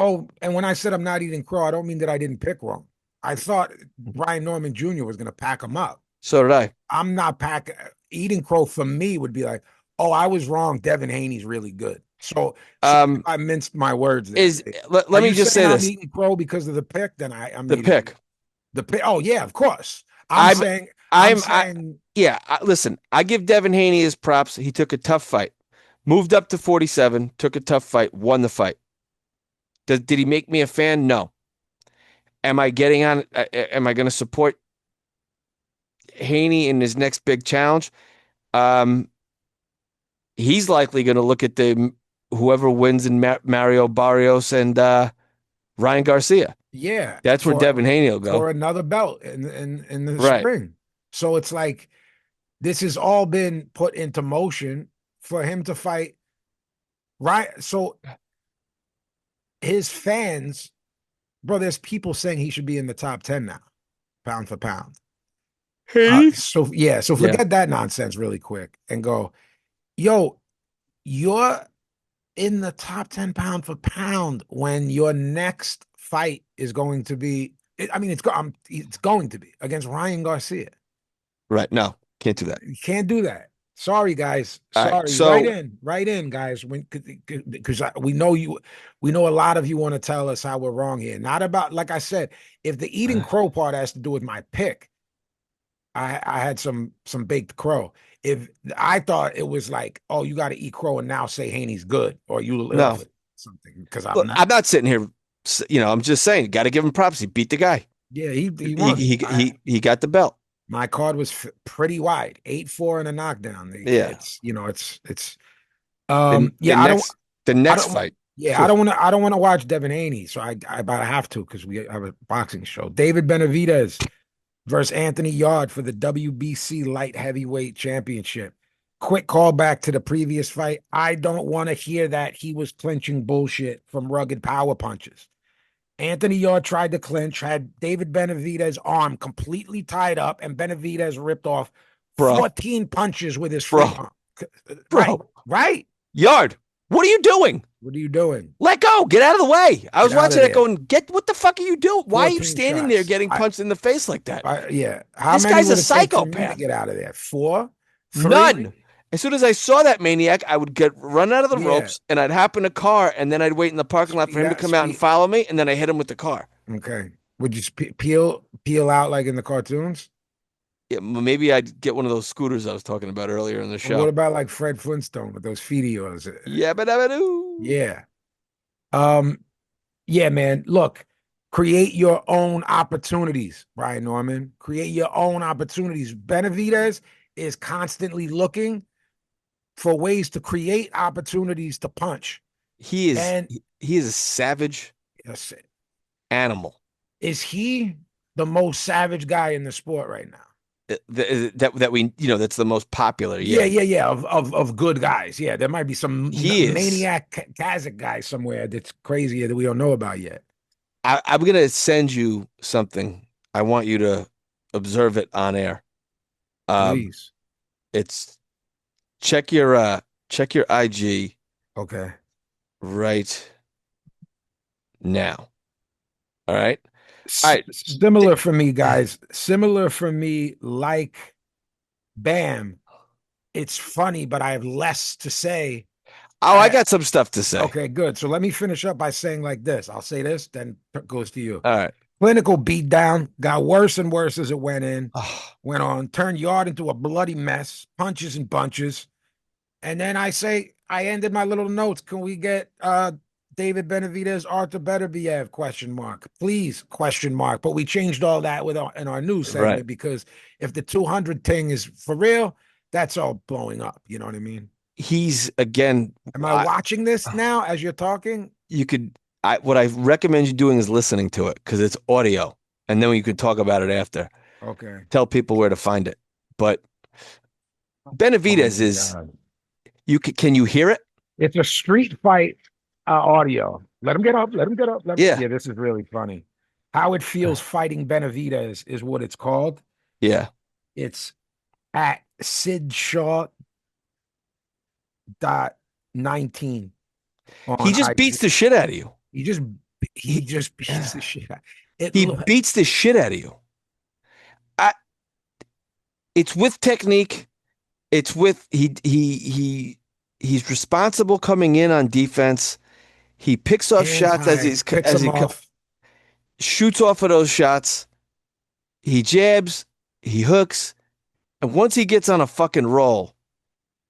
Oh, and when I said I'm not eating crow, I don't mean that I didn't pick wrong. I thought Brian Norman Jr. was going to pack him up. So did I. I'm not packing. Eating crow for me would be like, oh, I was wrong. Devin Haney's really good. So I minced my words there. Let me just say I'm this. eating crow because of the pick? Then I'm The eating pick. the pick. Oh yeah, of course. Listen, I give Devin Haney his props. He took a tough fight, moved up to 47, took a tough fight, won the fight. Did he make me a fan? No. Am I getting on? Am I going to support Haney in his next big challenge? He's likely going to look at the whoever wins in Mario Barrios and Ryan Garcia. Yeah, That's where Devin Haney will go for another belt in the right. spring. So it's like this has all been put into motion for him to fight. Right. So his fans, bro, there's people saying he should be in the top 10 now, pound for pound. So forget that nonsense really quick and go, yo, you're in the top 10 pound for pound when your next fight is going to be, it's going to be against Ryan Garcia. Right. No, can't do that. You can't do that. Sorry, guys. All right. Sorry. So Write in, guys. Because we know you, we know a lot of you want to tell us how we're wrong here. Not about, like I said, if the eating crow part has to do with my pick, I had some baked crow. If I thought it was like, oh, you got to eat crow and now say Haney's good, or you no, live something, because look, I'm not. I'm not sitting here. I'm just saying, got to give him props. He beat the guy. Yeah, he He won. he he got the belt. My card was pretty wide, 8-4 and a knockdown. Yeah. It's The the yeah, next the I next don't fight. yeah, Phew. I don't want to watch Devin Haney, so I about have to because we have a boxing show. David Benavidez versus Anthony Yard for the WBC light heavyweight championship. Quick callback to the previous fight. I don't want to hear that he was clinching bullshit from rugged power punches. Anthony Yard tried to clinch, had David Benavidez's arm completely tied up, and Benavidez ripped off Bro, 14 punches with his free bro, arm. Right, bro. right. Yard, what are you doing? What are you doing? Let go. Get out of the way. I was Get out of watching that there. going, what the fuck are you doing? Why are you 14 standing there shots. getting punched in the face like that? Yeah. How This many guy's a would it take for me to psychopath. get out of there? 4? 3? None. As soon as I saw that maniac, I would run out of the Yeah. ropes and I'd hop in a car and then I'd wait in the parking lot for him to come out and follow me and then I hit him with the car. Okay. Would you peel out like in the cartoons? Yeah, maybe I'd get one of those scooters I was talking about earlier in the Or show. what about like Fred Flintstone with those feet of yours? Yeah, but Yeah. Yeah, man. Look, create your own opportunities, Brian Norman. Create your own opportunities. Benavidez is constantly looking for ways to create opportunities to punch. he is And he is a savage yes, animal. is he the most savage guy in the sport right now? That we that's the most popular. Yeah. Of good guys. Yeah, there might be some He is. maniac Kazakh guy somewhere that's crazier that we don't know about yet. I'm gonna send you something. I want you to observe it on air. Please. It's check your IG Okay. right now. All right. All right. Similar for me, guys. Similar for me, like Bam. It's funny, but I have less to say. Oh, I got some stuff to say. Okay, good. So let me finish up by saying like this. I'll say this, then it goes to you. All right. Clinical beatdown got worse and worse as it went on, turned Yard into a bloody mess, punches and bunches. And then I ended my little notes. Can we get David Benavidez, Arthur Beterbiev, question mark, please, question mark. But we changed all that in our news segment Right. because if the 200 thing is for real, that's all blowing up. You know what I mean? He's again. Am I watching this now as you're talking? You could. What I recommend you doing is listening to it because it's audio, and then you could talk about it after. Okay. Tell people where to find it. But Benavidez is. God. Can you hear it? It's a street fight audio. Let him get up. Let him get up. Yeah. This is really funny. How it feels fighting Benavidez is what it's called. Yeah. It's at Sid Shaw .19. He just beats the shit out of you. He just beats the shit out. Beats the shit out of you. It's with technique. It's with he's responsible coming in on defense. He picks off shots as he shoots off of those shots. He jabs, he hooks, and once he gets on a fucking roll,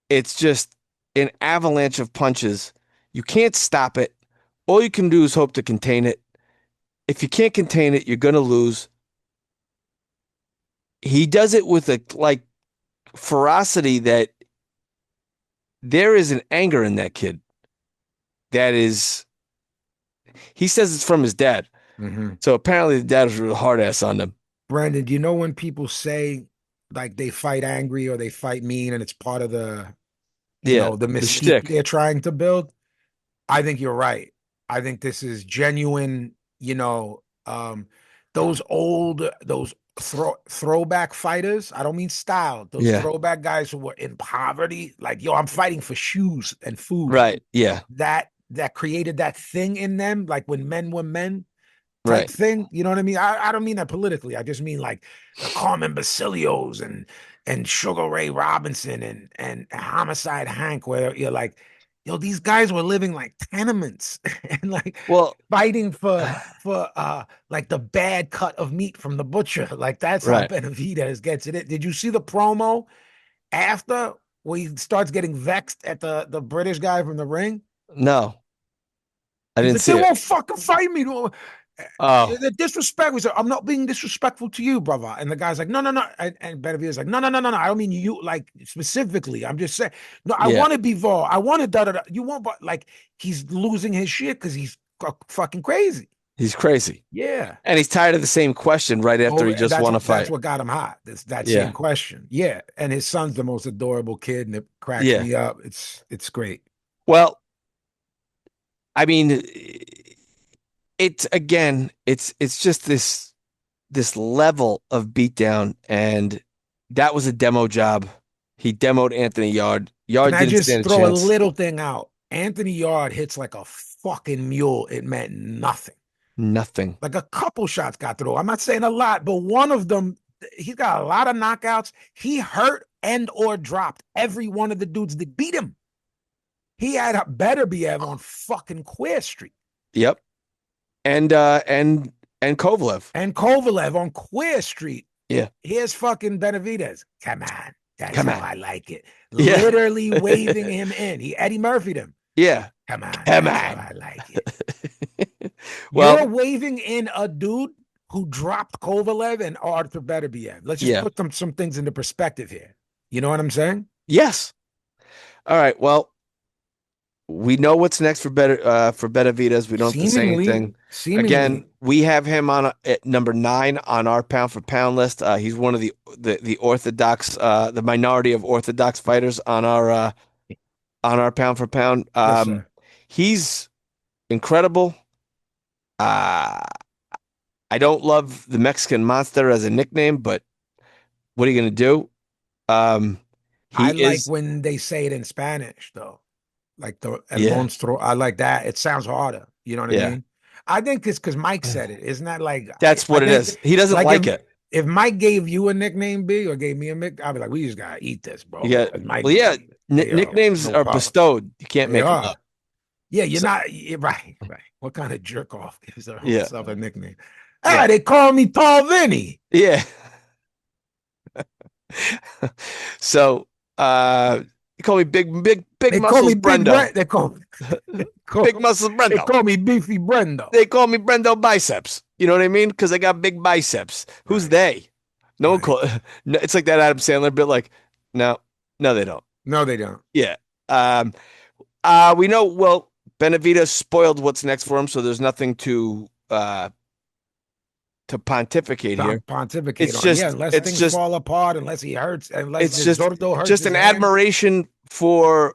it's just an avalanche of punches. You can't stop it. All you can do is hope to contain it. If you can't contain it, you're gonna lose. He does it with a ferocity that there is an anger in that kid. That is, he says it's from his dad. Mm-hmm. So apparently the dad was a real hard ass on them. Brandon, do you know when people say like they fight angry or they fight mean and it's part of the the mystique they're trying to build? I think you're right. I think this is genuine, those throwback fighters. I don't mean style. Those throwback guys who were in poverty, like, I'm fighting for shoes and food. Right. Yeah. That created that thing in them, like when men were men type thing. You know what I mean? I don't mean that politically. I just mean like the Carmen Basilios and and Sugar Ray Robinson and Homicide Hank, where you're like, yo, these guys were living like tenements and like Well, fighting for like the bad cut of meat from the butcher. Like that's how right. Benavidez gets it. Did you see the promo after where he starts getting vexed at the British guy from the ring? No, I He's didn't like, they see it. won't fucking fight me. Oh, The disrespect. We said, I'm not being disrespectful to you, brother. And the guy's like, no, no, no. And Benavidez like, no, no, no, no, no. I don't mean you like specifically. I'm just saying, no, I yeah. want to be Vol. I want to da da da. You want, but like he's losing his shit because he's fucking crazy. He's crazy. Yeah. And he's tired of the same question right after Oh, he just that's won a that's fight. what got him hot. That same Yeah. question. Yeah. And his son's the most adorable kid, and it cracks Yeah. me up. It's great. Well, I mean, it's again, it's just this level of beatdown, and that was a demo job. He demoed Anthony Yard. Can Yard I didn't just stand a throw a chance. little thing out? Anthony Yard hits like a fucking mule. It meant nothing. Nothing. Like a couple shots got through. I'm not saying a lot, but one of them, he's got a lot of knockouts. He hurt and or dropped every one of the dudes that beat him. He had a better be on fucking Queer Street. Yep. And Kovalev. And Kovalev on Queer Street. Yeah. Here's fucking Benavidez. Come on. That's Come how on. I like it. Yeah. Literally waving him in. He Eddie Murphy'd him. Yeah. Come on. Come That's on. how I like it. Well, You're waving in a dude who dropped Kovalev and Arthur Beterbiev. Let's just yeah. put some things into perspective here. You know what I'm saying? Yes. All right. Well, we know what's next for Benavidez. We don't have to say anything. Seemingly. Again, we have him on at number 9 on our pound for pound list. He's one of the orthodox, the minority of orthodox fighters on our pound for pound. Yes, sir. He's incredible. I don't love the Mexican Monster as a nickname, but what are you going to do? I He like is, when they say it in Spanish, though. Like the El yeah, Monstro. I like that. It sounds harder. You know what I yeah. mean? I think it's because Mike said it. Isn't that like That's I what it think is. He doesn't like like it. if Mike gave you a nickname, B, or gave me a nick, I'd be like, we just gotta eat this, bro. Yeah. And Mike Well, yeah. believe it. They Nicknames no are problem. bestowed. You can't They make them are. up. Yeah, you're So- not right. What kind of jerk off gives Yeah. himself a nickname? Yeah. Ah, they call me Tall Vinny. Yeah. So, you call me big They call muscles me Big Brendo. Brent. They call me Big muscles They Brendo. call me Beefy Brendo. They call me Brendo biceps. You know what I mean? Because I got big biceps. Who's Right. they? No one Right. call. No, it's like that Adam Sandler bit. Like, no, they don't. No, they don't. Yeah. We know. Well, Benavidez spoiled what's next for him, so there's nothing to pontificate here. Pontificate It's on. just, Yeah, unless it's things just, fall apart, unless he hurts, unless it's just, Zordo hurts just his an hand. admiration for.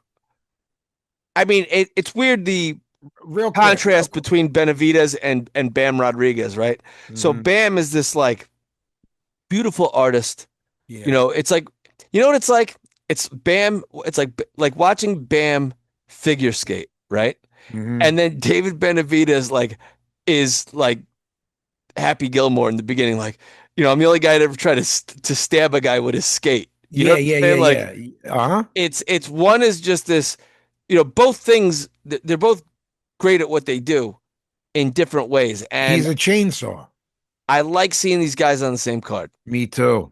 I mean, it's weird the Real quick, contrast between Benavidez and Bam Rodriguez, right? So Mhm. Bam is this like beautiful artist. Yeah. You know, it's like, you know what it's like? It's Bam. It's like watching Bam figure skate, right? Mhm. And then David Benavidez is like Happy Gilmore in the beginning, like, you know, I'm the only guy to ever try to stab a guy with his skate. You know what I'm saying? Like, yeah. Uh-huh. it's one is just this, you know, both things, they're both great at what they do in different ways. And He's a chainsaw. I like seeing these guys on the same card. Me too.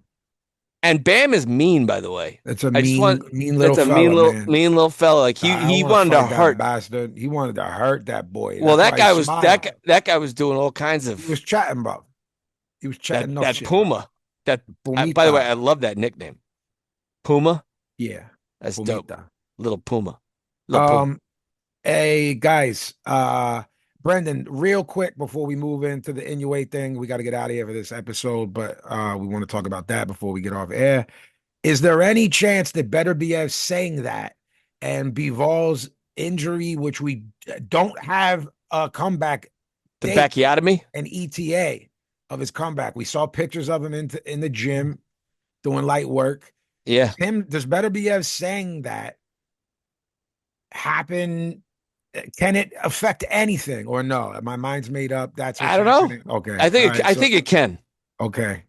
And Bam is mean, by the way. That's a I just mean, want, mean little that's a fella, man. mean little fella. Like I he wanna wanted to fight that hurt. bastard. He wanted to hurt that boy. Well, That's that why guy he was smiled. that guy was doing all kinds of He was chatting about. He was chatting no that shit. Puma. That by the Pumita. way, I love that nickname. Puma. Yeah. That's dope. Pumita. Little Puma. Little Puma. Hey guys, Brendan, real quick before we move into the Inuit thing, we got to get out of here for this episode, but we want to talk about that before we get off air. Is there any chance that Beterbiev saying that and Bival's injury, which we don't have a comeback, The date, Bacchiotomy? an ETA of his comeback? We saw pictures of him in the gym doing light work. Yeah. Does Beterbiev saying that happen? Can it affect anything or no? My mind's made up. That's what's I don't know. happening. Okay. I think All right, it can. okay.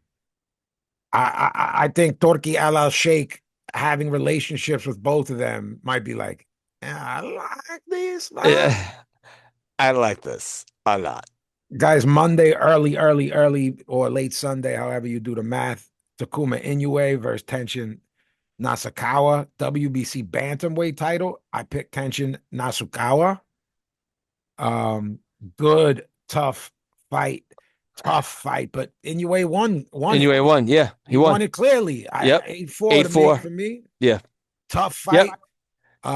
I think Turki Al Sheikh having relationships with both of them might be like, yeah, I like this, man. Yeah, I like this a lot. Guys, Monday, early, or late Sunday, however you do the math. Takuma Inoue versus Tenshin Nasukawa, WBC bantamweight title. I picked Tenshin Nasukawa. Um, good, fight, tough fight, but Inoue won it. Anyway, won. Yeah, he He won won. it clearly. Yep. 8-4 to me 8-4. for me. Yeah. Tough Yep. fight.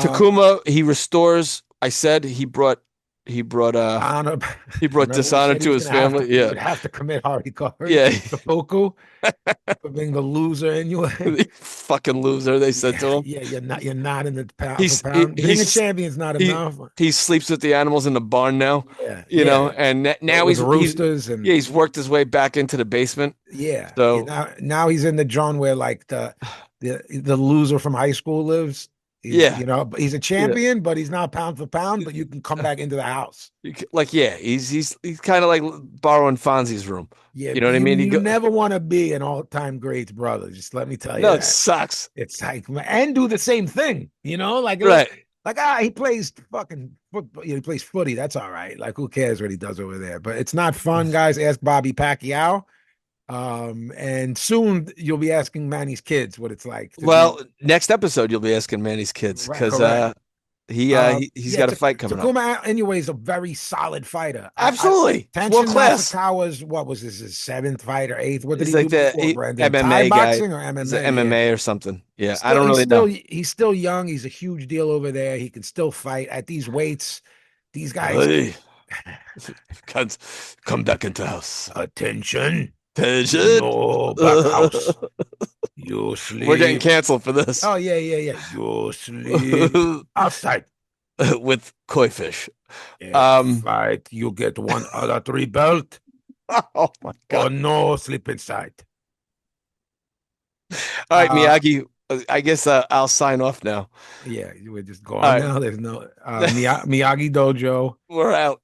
Takuma, he restores. I said he brought Honor. he brought Remember, we dishonor said he to was his gonna have to. family. He Yeah. would have to commit harikari Yeah. to seppuku for being the loser anyway. Fucking loser, they said Yeah, to him. yeah, you're not in the pound for He's he, pound. Being a he's champion's not he enough. he sleeps with the animals in the barn now, Yeah, yeah. and now With he's roosters yeah, and he's worked his way back into the basement. yeah. So Now he's in the zone where like the loser from high school lives. He's yeah, but he's a yeah. champion, but he's not pound for pound. But you can come back into the house. Like yeah, he's kind of like borrowing Fonzie's room. Yeah, You know what I you mean? you never want to be an all-time greats brother. Just let me tell you No, it that. sucks. It's like and do the same thing, Right. like he plays fucking football, he plays footy. That's all right. Like who cares what he does over there? But it's not fun, guys. Ask Bobby Pacquiao. And soon you'll be asking Manny's kids what it's like to be Well, next episode you'll be asking Manny's kids right, because correct. he's Yeah, got a fight coming up. Takuma anyway is a very solid fighter. Absolutely, it's world Tenshin class. Nasukawa's what was this, his seventh fight or eighth? What did He's he do like the before, Brendan? Thai MMA guy. boxing or He's an MMA? Yeah. MMA or something. Yeah, He's I still don't really know. he's still young. He's a huge deal over there. He can still fight at these weights. These guys Hey, come back into the house. attention. Tension. No back house. You sleep. We're getting canceled for this. Oh yeah. You sleep outside. With koi fish. Fight. You get one other 3 belt. Oh my Or god! no, sleep inside. All right, Uh, Miyagi. I guess I'll sign off now. Yeah, we're just going All right. now. There's no Miyagi Dojo. We're out.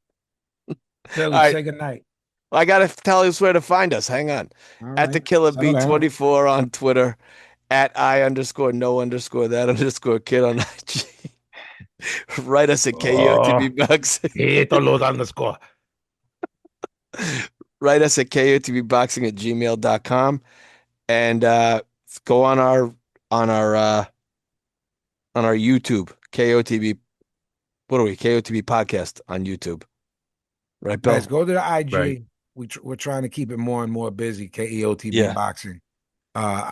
Billy, All right. say goodnight. I gotta tell you where to find us. Hang on. All At the right. Killer Settle down. B24 on Twitter. At I_no_that_kid on IG. Write us at KOTB Boxing. Los underscore. Write us at KOTBboxing@gmail.com. And go on our YouTube, KOTB. What are we? KOTB podcast on YouTube. Right, Bill? Guys, go to the IG. Right. We're trying to keep it more and more busy. KEOTB Yeah. Boxing.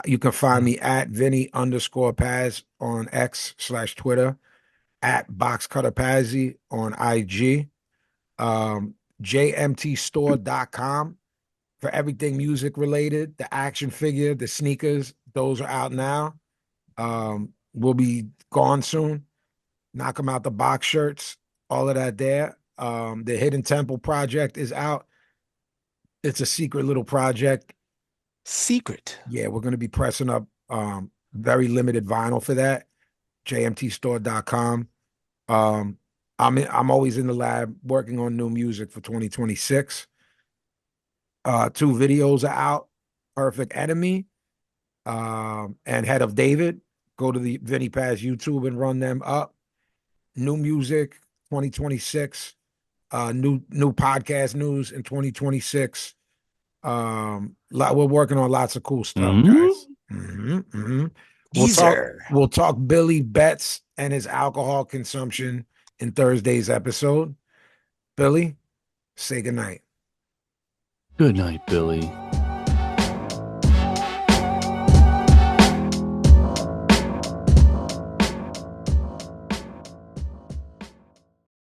You can find me at Vinny_Paz on X/Twitter, at BoxCutterPazzi on IG, JMTstore.com for everything music related, the action figure, the sneakers, those are out now. We'll be gone soon. Knock them out the box shirts, all of that there. The Hidden Temple project is out. It's a secret little project. Secret. Yeah, we're going to be pressing up very limited vinyl for that. JMTstore.com. I'm always in the lab working on new music for 2026. 2 videos are out. Perfect Enemy and Head of David. Go to the Vinny Paz YouTube and run them up. New music 2026. New podcast news in 2026. We're working on lots of cool stuff, guys. We'll talk Billy Betts and his alcohol consumption in Thursday's episode. Billy, say goodnight. Good night, Billy.